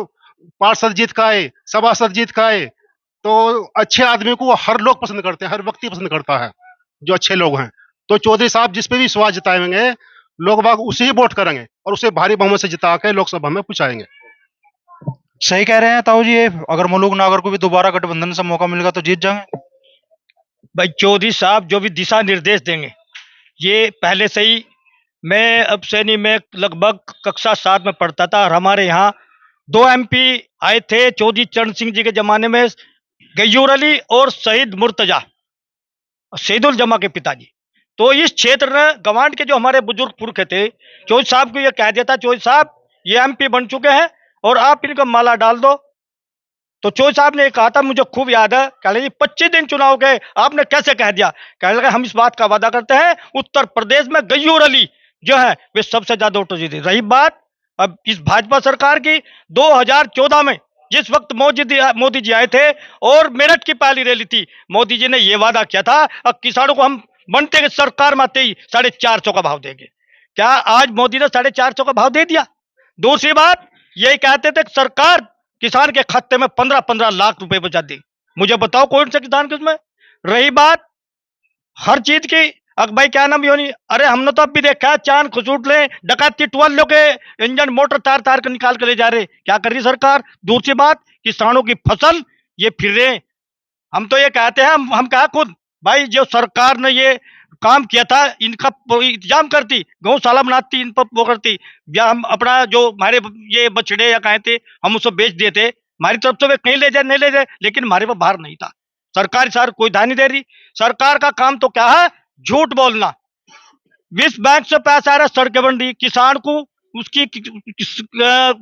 पार्षद जीत का आए, सभासद जीत का आए। तो अच्छे आदमी को हर लोग पसंद करते हैं, हर व्यक्ति पसंद करता है जो अच्छे लोग हैं। तो चौधरी साहब जिस पे भी विश्वास जताएंगे लोग बाग उसे ही वोट करेंगे और उसे भारी बहुमत से जिता के लोकसभा में पहुंचाएंगे। सही कह रहे हैं ताऊ जी, ये अगर मलूक नागर को भी दोबारा गठबंधन से मौका मिलेगा तो जीत जाएंगे। भाई चौधरी साहब जो भी दिशा निर्देश देंगे, ये पहले से ही, मैं अब से नहीं, मैं लगभग कक्षा 7 में पढ़ता था और हमारे यहाँ 2 MP आए थे चौधरी चरण सिंह जी के जमाने में, गयूर अली और शहीद मुर्तजा, शहीदुल जमा के पिताजी। तो इस क्षेत्र में गवांड के जो हमारे बुजुर्ग पुरख थे, चौधरी साहब को ये कह दिया था, चौधरी साहब ये MP बन चुके हैं और आप इनका माला डाल दो। तो चौधरी साहब ने कहा था, मुझे खूब याद है, कह लगे 25 दिन चुनाव गए, आपने कैसे कह दिया? कह लगे हम इस बात का वादा करते हैं, उत्तर प्रदेश में गयूर अली जो है वे सबसे ज्यादा वोटों जीते। रही बात अब इस भाजपा सरकार की, 2014 में जिस वक्त मोदी जी आए थे और मेरठ की पहली रैली थी, मोदी जी ने यह वादा किया था अब किसानों को हम बनते सरकार में आते ही 450 का भाव देंगे। क्या आज मोदी ने 450 का भाव दे दिया? दूसरी बात, यही कहते थे सरकार किसान के खाते में 15-15 लाख रुपए पहुंचा दी। मुझे बताओ कौन से किसान के उसमें? रही बात हर चीज की, अब भाई क्या नाम योनी, अरे हमने तो अब भी देखा है, चांद खसूट ले डकैती टुअल के इंजन मोटर तार तार कर निकाल कर ले जा रहे, क्या कर रही सरकार? दूसरी बात, किसानों की फसल ये फिर रहे। हम तो ये कहते हैं, हम कहा खुद भाई जो सरकार ने ये काम किया था, इनका इंतजाम करती, गौशाला बनाती, इन पर वो करती, या हम अपना जो हमारे ये बछड़े या कहे थे हम उसको बेच देते, हमारी तरफ से वे कहीं ले जाए नहीं ले जाए, लेकिन हमारे पास बाहर नहीं था। सरकार सर कोई ध्यान नहीं दे रही। सरकार का काम तो क्या है? झूठ बोलना। विश्व बैंक से पैसा आ रहा है, सड़कें बन रही, किसान को उसकी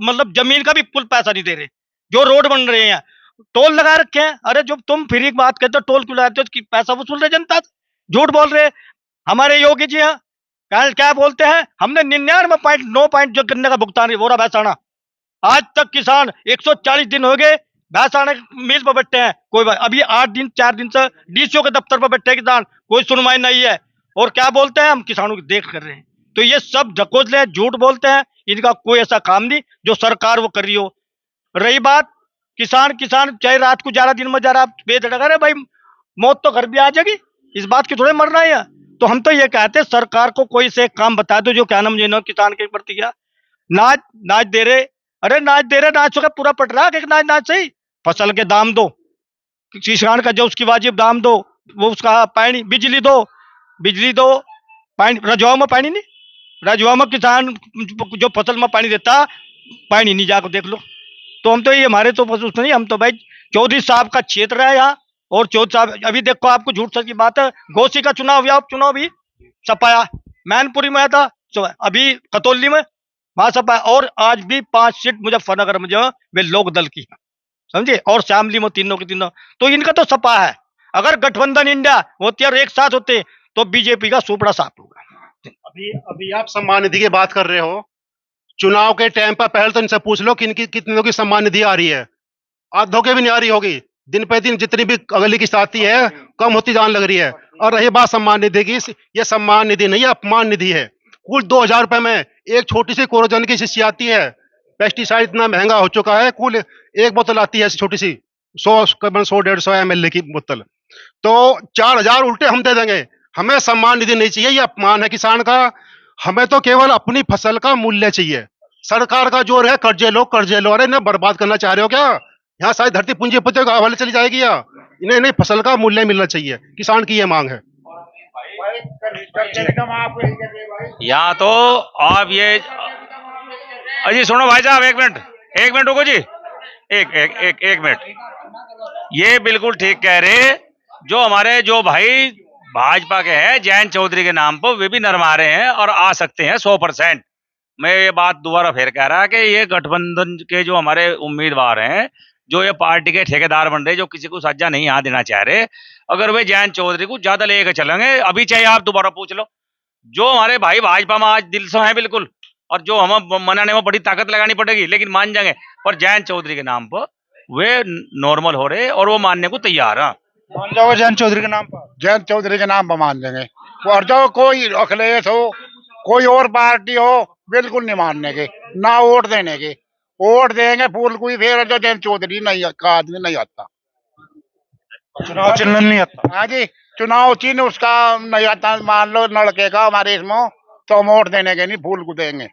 मतलब जमीन का भी कुल पैसा नहीं दे रहे, जो रोड बन रहे हैं, टोल लगा रखे हैं। अरे जो तुम फ्री की बात कहते हो, टोल क्यों लगाते हो? पैसा वसूल रहे जनता से, झूठ बोल रहे। हमारे योगी जी हैं, क्या बोलते हैं, हमने 99.9 जो गन्ने का भुगतान हो रहा भैंसाना, आज तक किसान 140 दिन हो गए भैंसाना मिल पर बैठे हैं, कोई अभी 8 दिन 4 दिन से DCO के दफ्तर पर बैठे किसान, कोई सुनवाई नहीं है। और क्या बोलते हैं, हम किसानों की देख कर रहे हैं। तो ये सब ढकोसले हैं, झूठ बोलते हैं, इनका कोई ऐसा काम नहीं जो सरकार वो कर रही हो। रही बात किसान चाहे रात को 11 दिन में जा रहा बेधड़क, अरे भाई मौत तो घर भी आ जाएगी, इस बात की थोड़े मरना है। तो हम तो ये कहते हैं सरकार को कोई से काम बता दो जो क्या नाम जो किसान के प्रति क्या नाच दे रहे, अरे नाच दे रहे, नाच का पूरा पट रहा है, नाच सही, फसल के दाम दो, किसान का जो उसकी वाजिब दाम दो, वो उसका पानी बिजली दो, पानी रजवाओं में पानी नहीं, रजवाओं में किसान जो फसल में पानी देता, पानी नहीं, जाकर देख लो। तो हम तो ये हमारे तो बस नहीं, हम तो भाई चौधरी साहब का क्षेत्र है यहाँ। और चौधरी साहब अभी देखो, आपको झूठ सच की बात है, घोसी का चुनाव या उपचुनाव भी सपाया, मैनपुरी में था, अभी कतौली में वहां सपाया, और आज भी 5 सीट मुजफ्फरनगर में जो वे लोक दल की, समझे, और शामली में तीनों के तीनों, तो इनका तो सपा है। अगर गठबंधन इंडिया होती और एक साथ होते तो बीजेपी का सुपड़ा साफ होगा। अभी आप सम्मान निधि की बात कर रहे हो, चुनाव के टाइम पर पहले तो इनसे पूछ लो कि इनकी कितनों की सम्मान निधि आ रही है, आधों के भी नहीं आ रही होगी। दिन पे दिन जितनी भी अगली किस्त आती है कम होती जान लग रही है। और रही बात सम्मान निधि की, ये सम्मान निधि नहीं है, अपमान निधि है। कुल 2000 रुपए में एक छोटी सी कोरोजन की शीशी आती है। पेस्टिसाइड इतना महंगा हो चुका है, कुल एक बोतल आती है ऐसी छोटी सी 100-150 ml की बोतल, तो 4000 उल्टे हम दे देंगे। हमें सम्मान निधि नहीं चाहिए, ये अपमान है किसान का। हमें तो केवल अपनी फसल का मूल्य चाहिए। सरकार का जोर है कर्जे लो, अरे इन्हें बर्बाद करना चाह रहे हो क्या? यहाँ सारी धरती पूंजीपतियों के हवाले चली जाएगी या? इन्हें नहीं, फसल का मूल्य मिलना चाहिए, किसान की ये मांग है। यहाँ तो आप ये अजी सुनो भाई साहब, एक मिनट रुको जी, एक मिनट। ये बिल्कुल ठीक कह रहे, जो हमारे जो भाई भाजपा के हैं जयंत चौधरी के नाम पर, वे भी नरमा रहे हैं और आ सकते हैं 100%। मैं ये बात दोबारा फिर कह रहा कि ये गठबंधन के जो हमारे उम्मीदवार हैं, जो ये पार्टी के ठेकेदार बन रहे, जो किसी को सज्जा नहीं यहाँ देना चाह रहे, अगर वे जयंत चौधरी को ज्यादा लेकर चलेंगे, अभी चाहे आप दोबारा पूछ लो, जो हमारे भाई भाजपा में आज दिल से है बिल्कुल, और जो हमें मनाने में बड़ी ताकत लगानी पड़ेगी, लेकिन मान जाएंगे, पर जयंत चौधरी के नाम पर वे नॉर्मल हो रहे और वो मानने को तैयार है। मान जाओगे जयंत चौधरी के नाम पर? जयंत चौधरी के नाम पर मान लेंगे। और जो कोई अखिलेश हो, कोई और पार्टी हो, बिल्कुल नहीं मानने के, ना वोट देने के। वोट देंगे फूल कोई, फिर जो जयंत चौधरी नहीं का आदमी नहीं आता, चुनाव चिन्ह नहीं आता। हाँ जी, चुनाव चिन्ह उसका नहीं आता, मान लो लड़के का हमारे इसमें, तो हम वोट देने के नहीं, फूल को देंगे।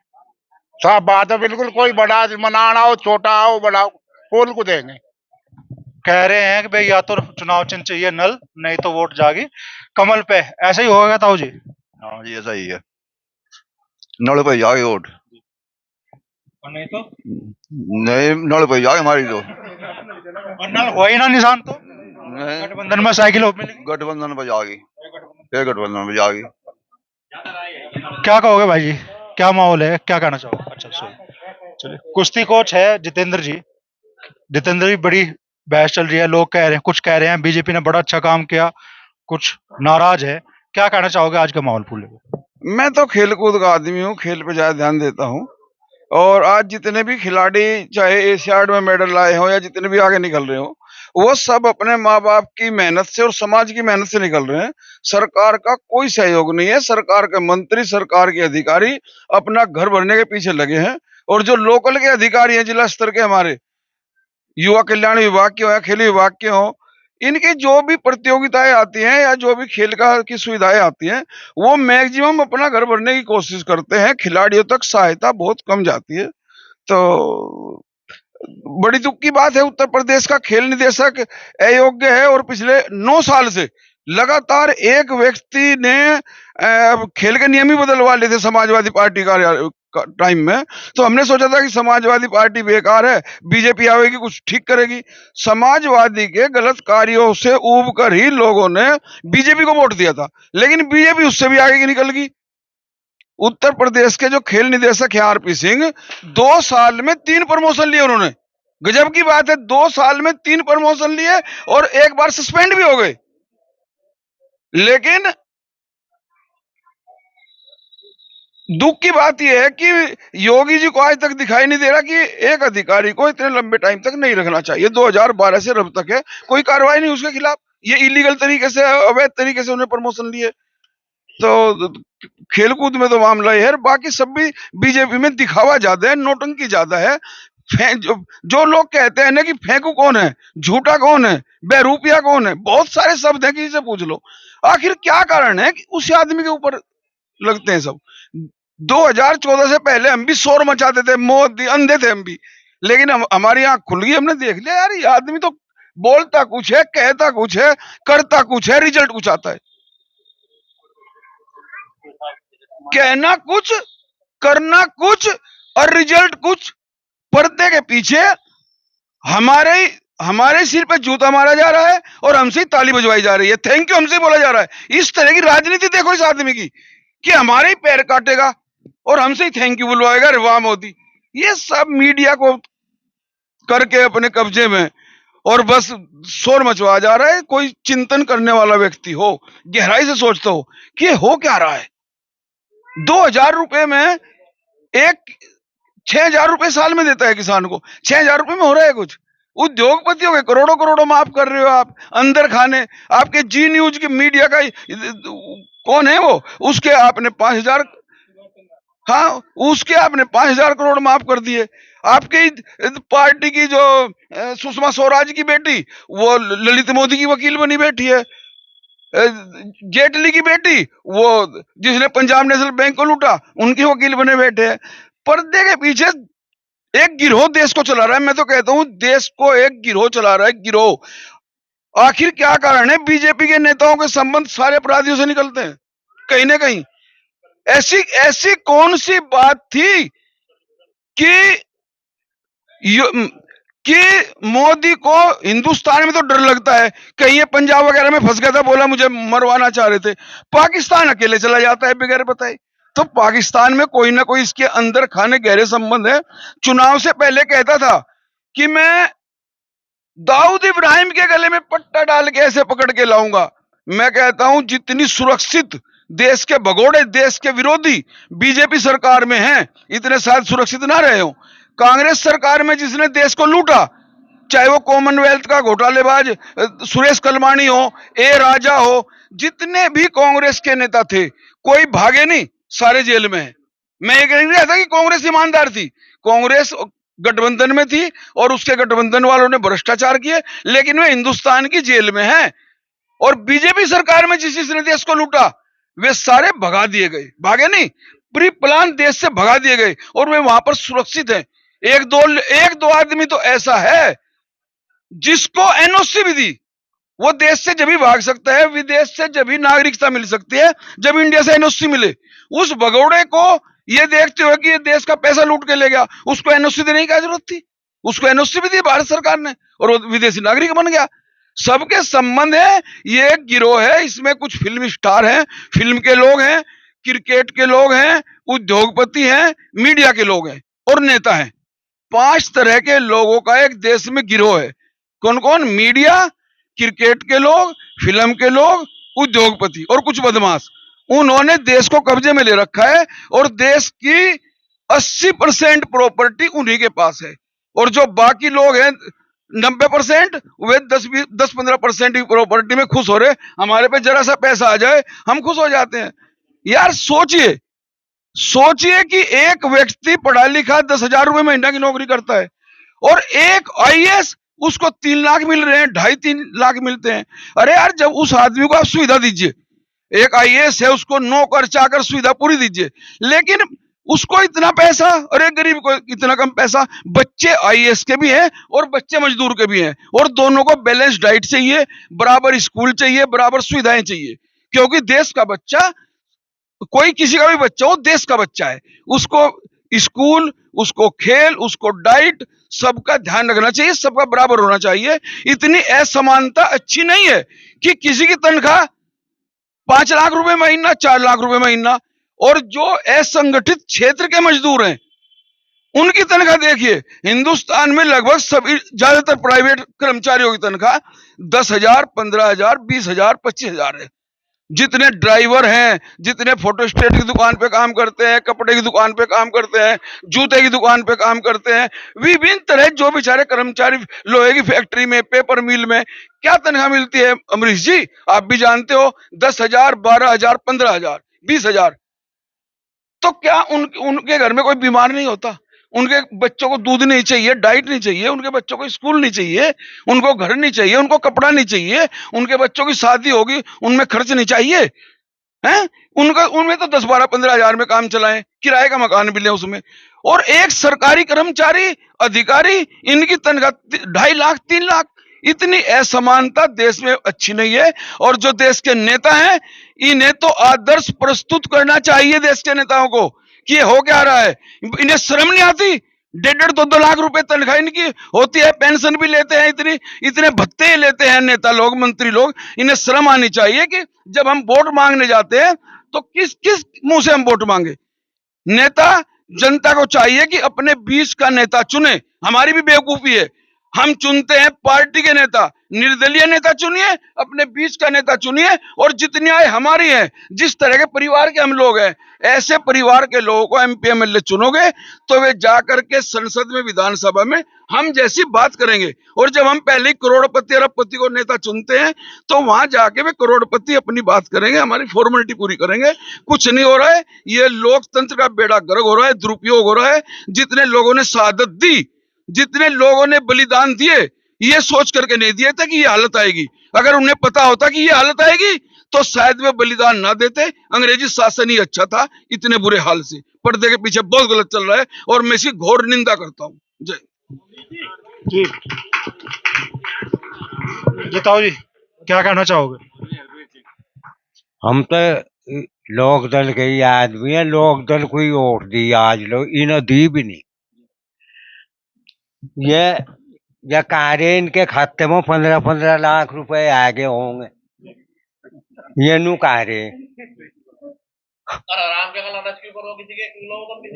सब बात है बिल्कुल। कोई बड़ा मनाना हो, छोटा हो, बड़ा हो, पोल को देंगे। कह रहे हैं कि भाई या तो चुनाव चिन्ह चाहिए नल, नहीं तो वोट जागी कमल पे। ऐसा ही होगा ताऊ जी? हाँ जी ऐसा ही है, नल पे जागे वोट, और नहीं तो नहीं नल पे जागे हमारी तो, और नल हुआ ही ना निशान तो गठबंधन में साइकिल मिलेगी, गठबंधन पे जागी, फिर गठबंधन पे जागी। क्या कहोगे भाई जी, क्या माहौल है, क्या कहना चाहोगे? अच्छा चलिए, कुश्ती कोच है जितेंद्र जी। जितेंद्र जी, बड़ी बहस चल रही है, लोग कह रहे हैं, कुछ कह रहे हैं बीजेपी ने बड़ा अच्छा काम किया, कुछ नाराज है। क्या कहना चाहोगे आज का माहौल पूरे? मैं तो खेलकूद का आदमी हूँ, खेल पे ज्यादा ध्यान देता हूँ। और आज जितने भी खिलाड़ी चाहे एशियाड में मेडल लाए हो या जितने भी आगे निकल रहे हो, वो सब अपने माँ बाप की मेहनत से और समाज की मेहनत से निकल रहे हैं। सरकार का कोई सहयोग नहीं है। सरकार के मंत्री, सरकार के अधिकारी अपना घर भरने के पीछे लगे हैं। और जो लोकल के अधिकारी हैं, जिला स्तर के, हमारे युवा कल्याण विभाग के हो या खेल विभाग के हो, इनकी जो भी प्रतियोगिताएं आती हैं या जो भी खेल की सुविधाएं आती हैं, वो मैक्सिमम अपना घर भरने की कोशिश करते हैं। खिलाड़ियों तक सहायता बहुत कम जाती है। तो बड़ी दुख की बात है, उत्तर प्रदेश का खेल निदेशक अयोग्य है और पिछले 9 साल से लगातार एक व्यक्ति ने खेल के नियम ही बदलवा लिए थे समाजवादी पार्टी का टाइम में। तो हमने सोचा था कि समाजवादी पार्टी बेकार है, बीजेपी आएगी कुछ ठीक करेगी। समाजवादी के गलत कार्यों से ऊब कर ही लोगों ने बीजेपी को वोट दिया था, लेकिन बीजेपी उससे भी आगे निकल गई। उत्तर प्रदेश के जो खेल निदेशक हैं आरपी सिंह, 2 साल में 3 प्रमोशन लिए उन्होंने। गजब की बात है, 2 साल में 3 प्रमोशन लिए और एक बार सस्पेंड भी हो गए। लेकिन दुख की बात यह है कि योगी जी को आज तक दिखाई नहीं दे रहा कि एक अधिकारी को इतने लंबे टाइम तक नहीं रखना चाहिए। 2012 से अब तक है, कोई कार्रवाई नहीं उसके खिलाफ। ये इलीगल तरीके से, अवैध तरीके से उन्हें प्रमोशन लिए। तो खेलकूद में तो मामला ये है, बाकी सब भी बीजेपी में दिखावा ज्यादा है, नोटंकी ज्यादा है। जो लोग कहते हैं ना कि फेंकू कौन है, झूठा कौन है, बेरूपिया कौन है, बहुत सारे शब्द हैं, किसी से पूछ लो। आखिर क्या कारण है कि उस आदमी के ऊपर लगते हैं सब। 2014 से पहले हम भी शोर मचाते थे, मोदी अंधे थे हम भी, लेकिन हमारी आंख खुल गई, हमने देख लिया यार ये आदमी तो बोलता कुछ है, कहता कुछ है, करता कुछ है, रिजल्ट कुछ आता है। कहना कुछ, करना कुछ और रिजल्ट कुछ। पर्दे के पीछे हमारे सिर पे जूता मारा जा रहा है और हमसे ताली बजवाई जा रही है, थैंक यू हमसे बोला जा रहा है। इस तरह की राजनीति देखो इस आदमी की कि हमारे ही पैर काटेगा और हमसे ही थैंक यू बुलवाएगा, अरे वाह मोदी। ये सब मीडिया को करके अपने कब्जे में और बस शोर मचवा जा रहा है। कोई चिंतन करने वाला व्यक्ति हो, गहराई से सोचता हो कि हो क्या रहा है। 2000 रुपए में 6000 रुपए साल में देता है किसान को। 6000 रुपए में हो रहा है कुछ। उद्योगपतियों के करोड़ों करोड़ों माफ कर रहे हो आप, अंदर खाने। आपके जी न्यूज की मीडिया का कौन है वो, उसके आपने 5000, हाँ उसके आपने 5000 करोड़ माफ कर दिए। आपकी पार्टी की जो सुषमा स्वराज की बेटी, वो ललित मोदी की वकील बनी बैठी है। जेटली की बेटी, वो जिसने पंजाब नेशनल बैंक को लूटा, उनकी वकील बने बैठे हैं। पर्दे के पीछे एक गिरोह देश को चला रहा है। मैं तो कहता हूं देश को एक गिरोह चला रहा है, गिरोह। आखिर क्या कारण है? बीजेपी के नेताओं के संबंध सारे अपराधियों से निकलते हैं कहीं ना कहीं। ऐसी कौन सी बात थी कि मोदी को हिंदुस्तान में तो डर लगता है, कहीं ये पंजाब वगैरह में फंस गया था, बोला मुझे मरवाना चाह रहे थे, पाकिस्तान अकेले चला जाता है बगैर बताए। तो पाकिस्तान में कोई ना कोई इसके अंदर खाने गहरे संबंध है। चुनाव से पहले कहता था कि मैं दाऊद इब्राहिम के गले में पट्टा डाल के ऐसे पकड़ के लाऊंगा। मैं कहता हूं जितनी सुरक्षित देश के भगोड़े, देश के विरोधी बीजेपी सरकार में हैं, इतने शायद सुरक्षित ना रहे हो। कांग्रेस सरकार में जिसने देश को लूटा, चाहे वो कॉमनवेल्थ का घोटालेबाज सुरेश कलमानी हो, ए राजा हो, जितने भी कांग्रेस के नेता थे, कोई भागे नहीं, सारे जेल में है। मैं ये नहीं कहता कि कांग्रेस ईमानदार थी, कांग्रेस गठबंधन में थी और उसके गठबंधन वालों ने भ्रष्टाचार किए, लेकिन वे हिंदुस्तान की जेल में है। और बीजेपी सरकार में जिसने देश को लूटा, वे सारे भगा दिए गए, भागे नहीं, प्री प्लान देश से भगा दिए गए और वे वहां पर सुरक्षित हैं। एक दो आदमी तो ऐसा है जिसको एनओसी भी दी, वो देश से जब भी भाग सकता है, विदेश से जब भी नागरिकता मिल सकती है जब इंडिया से एनओसी मिले। उस भगौड़े को ये देखते हुए कि ये देश का पैसा लूट के ले गया, उसको एनओसी देने की क्या जरूरत थी? उसको एनओसी भी दी भारत सरकार ने और वो विदेशी नागरिक बन गया। सबके संबंध है, ये एक गिरोह है, इसमें कुछ फिल्म स्टार हैं, फिल्म के लोग हैं, क्रिकेट के लोग हैं, उद्योगपति हैं, मीडिया के लोग हैं और नेता हैं। 5 तरह के लोगों का एक देश में गिरोह है। कौन कौन? मीडिया, क्रिकेट के लोग, फिल्म के लोग, उद्योगपति और कुछ बदमाश। उन्होंने देश को कब्जे में ले रखा है और देश की 80% प्रॉपर्टी उन्हीं के पास है और जो बाकी लोग हैं 90% वे 10-15% की प्रॉपर्टी में खुश हो रहे। हमारे पे जरा सा पैसा आ जाए हम खुश हो जाते हैं। यार सोचिए कि एक व्यक्ति पढ़ा लिखा 10,000 रुपए महीना की नौकरी करता है और एक आईएएस उसको 3 लाख मिल रहे हैं, 2.5-3 लाख मिलते हैं। अरे यार, जब उस आदमी को आप सुविधा दीजिए, एक आईएएस है उसको नौकर चाकर सुविधा पूरी दीजिए, लेकिन उसको इतना पैसा और एक गरीब को इतना कम पैसा। बच्चे आईएएस के भी हैं और बच्चे मजदूर के भी हैं और दोनों को बैलेंस डाइट चाहिए, बराबर स्कूल चाहिए, बराबर सुविधाएं चाहिए, क्योंकि देश का बच्चा, कोई किसी का भी बच्चा हो, देश का बच्चा है, उसको स्कूल, उसको खेल, उसको डाइट, सबका ध्यान रखना चाहिए, सबका बराबर होना चाहिए। इतनी असमानता अच्छी नहीं है कि किसी की तनख्वाह 5 लाख रुपए महीना, 4 लाख रुपए महीना, और जो असंगठित क्षेत्र के मजदूर हैं उनकी तनख्वाह देखिए। हिंदुस्तान में लगभग सभी, ज्यादातर प्राइवेट कर्मचारियों की तनख्वाह 10,000, 15,000, 20,000, 25,000 है। जितने ड्राइवर हैं, जितने फोटोस्टेट की दुकान पे काम करते हैं, कपड़े की दुकान पे काम करते हैं, जूते की दुकान पे काम करते हैं, विभिन्न तरह जो बेचारे कर्मचारी लोहे की फैक्ट्री में, पेपर मिल में, क्या तनख्वाह मिलती है अमरीश जी? आप भी जानते हो, 10,000, 12,000, 15,000, 20,000। तो क्या उनके घर में कोई बीमार नहीं होता? उनके बच्चों को दूध नहीं चाहिए, डाइट नहीं चाहिए, उनके बच्चों को स्कूल नहीं चाहिए, उनको घर नहीं चाहिए, उनको कपड़ा नहीं चाहिए, उनके बच्चों की शादी होगी उनमें खर्च नहीं चाहिए हैं? उनमें तो 10, 12, 15,000 में काम चलाएं, किराए का मकान मिले उसमें। और एक सरकारी कर्मचारी, अधिकारी, इनकी तनख्वाह 2.5 लाख, 3 लाख। इतनी असमानता देश में अच्छी नहीं है। और जो देश के नेता हैं, इन्हें तो आदर्श प्रस्तुत करना चाहिए देश के नेताओं को कि ये हो क्या रहा है। इन्हें शर्म नहीं आती? 1.5, 2 लाख रुपए तनख्वाह इनकी होती है, पेंशन भी लेते हैं, इतने भत्ते लेते हैं नेता लोग, मंत्री लोग। इन्हें शर्म आनी चाहिए कि जब हम वोट मांगने जाते हैं तो किस किस मुंह से हम वोट मांगे। नेता जनता को चाहिए कि अपने बीच का नेता चुने। हमारी भी बेवकूफी है, हम चुनते हैं पार्टी के नेता, निर्दलीय नेता चुनिए, अपने बीच का नेता चुनिए, और जितनी आय हमारी है, जिस तरह के परिवार के हम लोग हैं, ऐसे परिवार के लोगों को एमपी एमएलए चुनोगे तो वे जाकर के संसद में, विधानसभा में हम जैसी बात करेंगे। और जब हम पहले करोड़पति अरबपति को नेता चुनते हैं तो वहां जाके वे करोड़पति अपनी बात करेंगे, हमारी फॉर्मेलिटी पूरी करेंगे। कुछ नहीं हो रहा है, ये लोकतंत्र का बेड़ा गर्क हो रहा है, दुरुपयोग हो रहा है। जितने लोगों ने शहादत दी, जितने लोगों ने बलिदान दिए, ये सोच करके नहीं दिए थे कि ये हालत आएगी। अगर उन्हें पता होता कि ये हालत आएगी तो शायद वे बलिदान ना देते। अंग्रेजी शासन ही अच्छा था इतने बुरे हाल से। पर्दे के पीछे बहुत गलत चल रहा है और मैं इसकी घोर निंदा करता हूं। जय जी। जिताओ जी, क्या कहना चाहोगे? हम तो लोक दल के ही आदमी है, लोक दल को ही वोट दी आज लोग, इन्हें दी भी नहीं। ये कह रहे इनके खाते में 15-15 लाख रुपए आगे होंगे, ये नू कह रहे।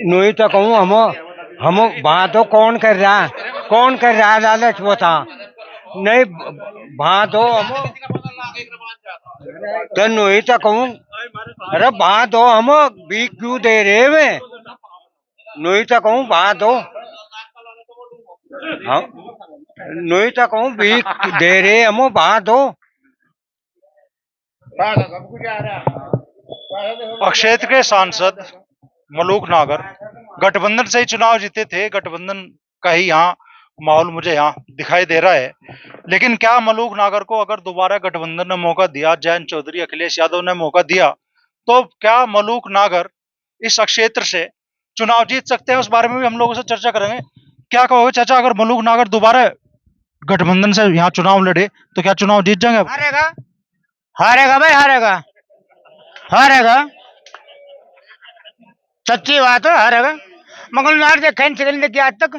नहीं तो कहूँ हम बात हो कौन कर रहा है लालच बता। नहीं बात हो हम तो नहीं तो कहूँ, अरे बात हो हम भी क्यों दे रहे वे, नहीं तो कहूँ बात हो हम, नहीं तो कहूँ भी दे रहे हम, बात हो। क्षेत्र के सांसद मलूक नागर गठबंधन से ही चुनाव जीते थे, गठबंधन का ही यहाँ माहौल मुझे यहाँ दिखाई दे रहा है। लेकिन क्या मलूक नागर को अगर दोबारा गठबंधन ने मौका दिया, जयंत चौधरी, अखिलेश यादव ने मौका दिया, तो क्या मलूक नागर इस क्षेत्र से चुनाव जीत सकते हैं? उस बारे में भी हम लोगों से चर्चा करेंगे। क्या कहोगे चाचा, अगर मलूक नागर दोबारा गठबंधन से यहाँ चुनाव लड़े तो क्या चुनाव जीत जाएंगे? हारेगा, हारेगा भाई, हारेगा, हारेगा, सच्ची बात है, हारेगा। मंगलनाथ से खैन सिकल देखिए आज तक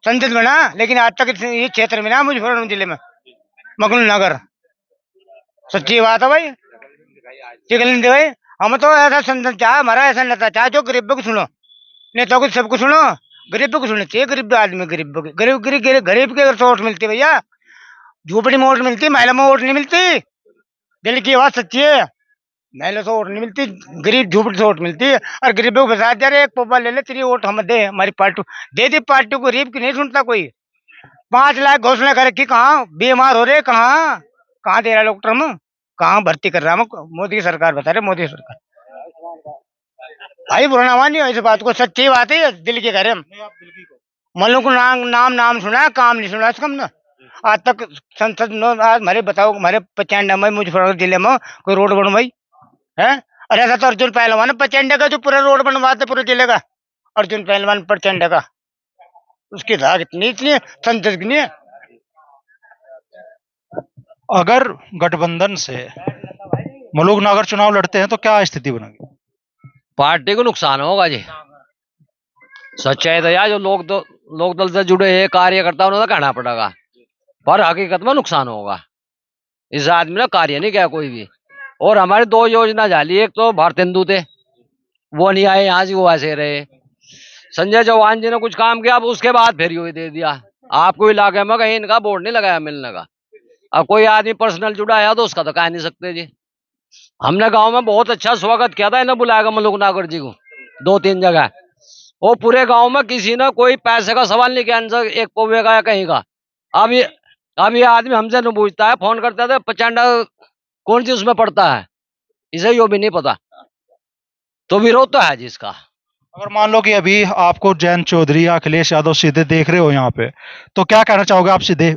संसद में ना, लेकिन आज तक ये क्षेत्र में ना, मुजफ्फरनगर जिले में मंगलनगर, सच्ची बात है भाई, चिकन भाई। हम तो ऐसा संसद चाह, हमारा ऐसा नेता चाह जो गरीबों को सुनो, नेताओं को सबको सुनो, गरीबों को सुनना चाहिए। गरीब आदमी, गरीब गरीब की अगर वोट मिलती भैया, झोपड़ी में वोट मिलती, महिला में वोट नहीं मिलती। दिल की बात सच्ची है, महिला से वोट नहीं मिलती, गरीब झोपड़ी से वोट मिलती है। और गरीबों को बता दे रहे, एक पोपा ले ले, तेरी वोट हम दे, हमारी पार्टी दे दी। पार्टी को गरीब की नहीं सुनता कोई। 5 लाख घोषणा कर रखी, कहाँ बीमार हो रहे, कहाँ दे रहा डॉक्टर में, कहाँ भर्ती कर रहा है मोदी की सरकार, बता रहे मोदी सरकार। भाई बुरा ना मानिए इस बात को, सच्ची बात है, दिल के कह रहे हम। मल्लू को नाम सुना, काम नहीं सुना इसका हमने आज तक। संसद में आज हमारे बताओ, हमारे 95 में मुजफ्फरनगर जिले में कोई रोड बनवाई है? अरे ऐसा तो अर्जुन पहलवान 95 का जो पूरा रोड बनवाते पूरे जिले का, अर्जुन पहलवान 95 का, उसकी धाक इतनी संसद की नहीं है। अगर गठबंधन से मलूक नागर चुनाव लड़ते हैं तो क्या स्थिति बनेगी? पार्टी को नुकसान होगा जी, सच्चाई तो यार जो लोक दल से जुड़े हैं कार्यकर्ता, उन्हें तो कहना पड़ेगा, पर हकीकत में नुकसान होगा। इस आदमी ने कार्य नहीं किया कोई भी। और हमारी 2 योजना जाली, एक तो भारतेंदु थे, वो नहीं आए, यहाँ से वो ऐसे रहे। संजय चौहान जी ने कुछ काम किया, अब उसके बाद फिर यूं ही दे दिया। आपको इलाके में कहीं इनका बोर्ड नहीं लगाया मिलने का। अब कोई आदमी पर्सनल जुड़ा है तो उसका तो कह नहीं सकते जी। हमने गांव में बहुत अच्छा स्वागत किया था, इन्हें बुलाया मलूक नागर जी को 2-3 जगह, और पूरे गांव में किसी ने कोई पैसे का सवाल नहीं किया इनसे, एक पौवे का या कहीं का। अब ये आदमी हमसे नहीं पूछता है, फोन करता था, 95 कौन सी उसमें पड़ता है, इसे यो भी नहीं पता। तो विरोध तो है जी इसका। अगर मान लो कि अभी आपको जयंत चौधरी या अखिलेश यादव सीधे देख रहे हो यहाँ पे, तो क्या कहना चाहोगे आप सीधे?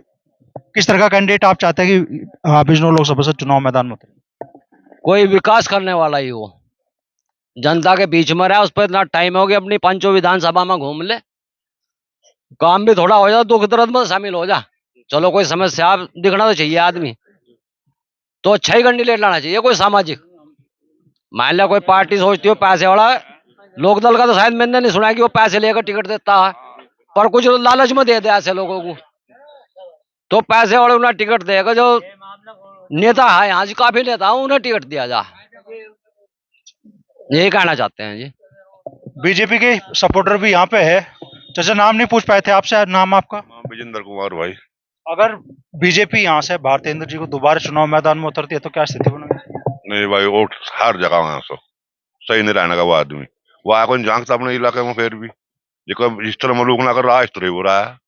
किस तरह का कैंडिडेट आप चाहते हैं कि बिजनौर लोकसभा से चुनाव मैदान में उतरे? कोई विकास करने वाला ही हो, जनता के बीच में रहा, उस पर इतना टाइम हो गया, अपनी 5 विधानसभा में घूम ले, काम भी थोड़ा हो जा, दुख दर्द में शामिल हो जा। चलो कोई समस्या दिखना तो चाहिए आदमी, तो अच्छा ही कैंडिडेट लाना चाहिए, कोई सामाजिक। मान लिया कोई पार्टी सोचती हो पैसे वाला, लोकदल का तो शायद मैंने नहीं सुना है कि वो पैसे लेकर टिकट देता है, पर कुछ लालच में दे दे ऐसे लोगों को, तो पैसे वाले उन्हें टिकट देगा। जो नेता है यहाँ से, काफी नेता उन्हें टिकट दिया जा, यही कहना चाहते हैं जी। बीजेपी के सपोर्टर भी यहाँ पे है। चाचा नाम नहीं पूछ पाए थे आपसे, नाम आपका? विजेंद्र कुमार भाई। अगर बीजेपी यहाँ से भारतेंद्र जी को दोबारा चुनाव मैदान में उतरती है तो क्या स्थिति बनेगी? नहीं भाई, वोट हर जगह वहां से सही नहीं रहने का वो आदमी, वो आको झांकता अपने इलाके में, फिर भी जिस तरह मलूक ना कर रहा है इस तरह हो रहा है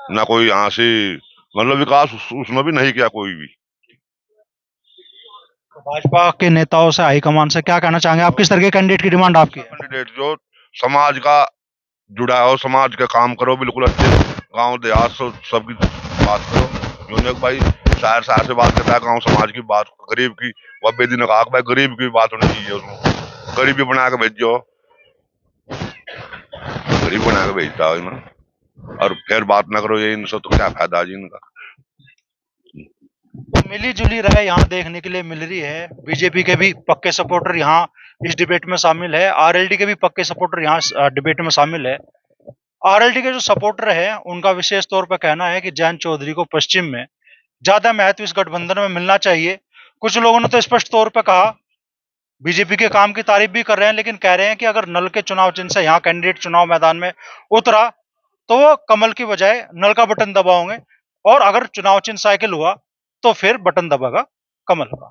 ना। कोई यहाँ से मतलब विकास उसमें भी नहीं किया कोई भी। तो भाजपा के नेताओं से, हाईकमान से क्या कहना चाहेंगे आप? किस तरह के कैंडिडेट की डिमांड आपकी है? कैंडिडेट जो समाज का जुड़ा हो, समाज का काम करो, बिल्कुल अच्छे गांव देहात से सबकी बात करो। जो भाई शहर से बात करता है, गांव समाज की बात, गरीब की, वह बेदी ने कहा भाई गरीब की बात होनी चाहिए, उसमें गरीबी बना के भेजो, गरीब बना के भेजता है ना, और फिर बात ना करो ये इनसे, तो क्या फायदा जी इनका। तो मिली जुली राय यहाँ देखने के लिए मिल रही है। बीजेपी के भी पक्के सपोर्टर यहाँ इस डिबेट में शामिल है, आरएलडी के भी पक्के सपोर्टर यहाँ डिबेट में शामिल है। आरएलडी के जो सपोर्टर है उनका विशेष तौर पर कहना है कि जयंत चौधरी को पश्चिम में ज्यादा महत्व इस गठबंधन में मिलना चाहिए। कुछ लोगों ने तो स्पष्ट तौर पर कहा, बीजेपी के काम की तारीफ भी कर रहे हैं, लेकिन कह रहे हैं कि अगर नल के चुनाव चिन्ह से यहाँ कैंडिडेट चुनाव मैदान में उतरा तो वो कमल की बजाय नल का बटन दबाओगे, और अगर चुनाव चिन्ह साइकिल हुआ तो फिर बटन दबागा कमल का।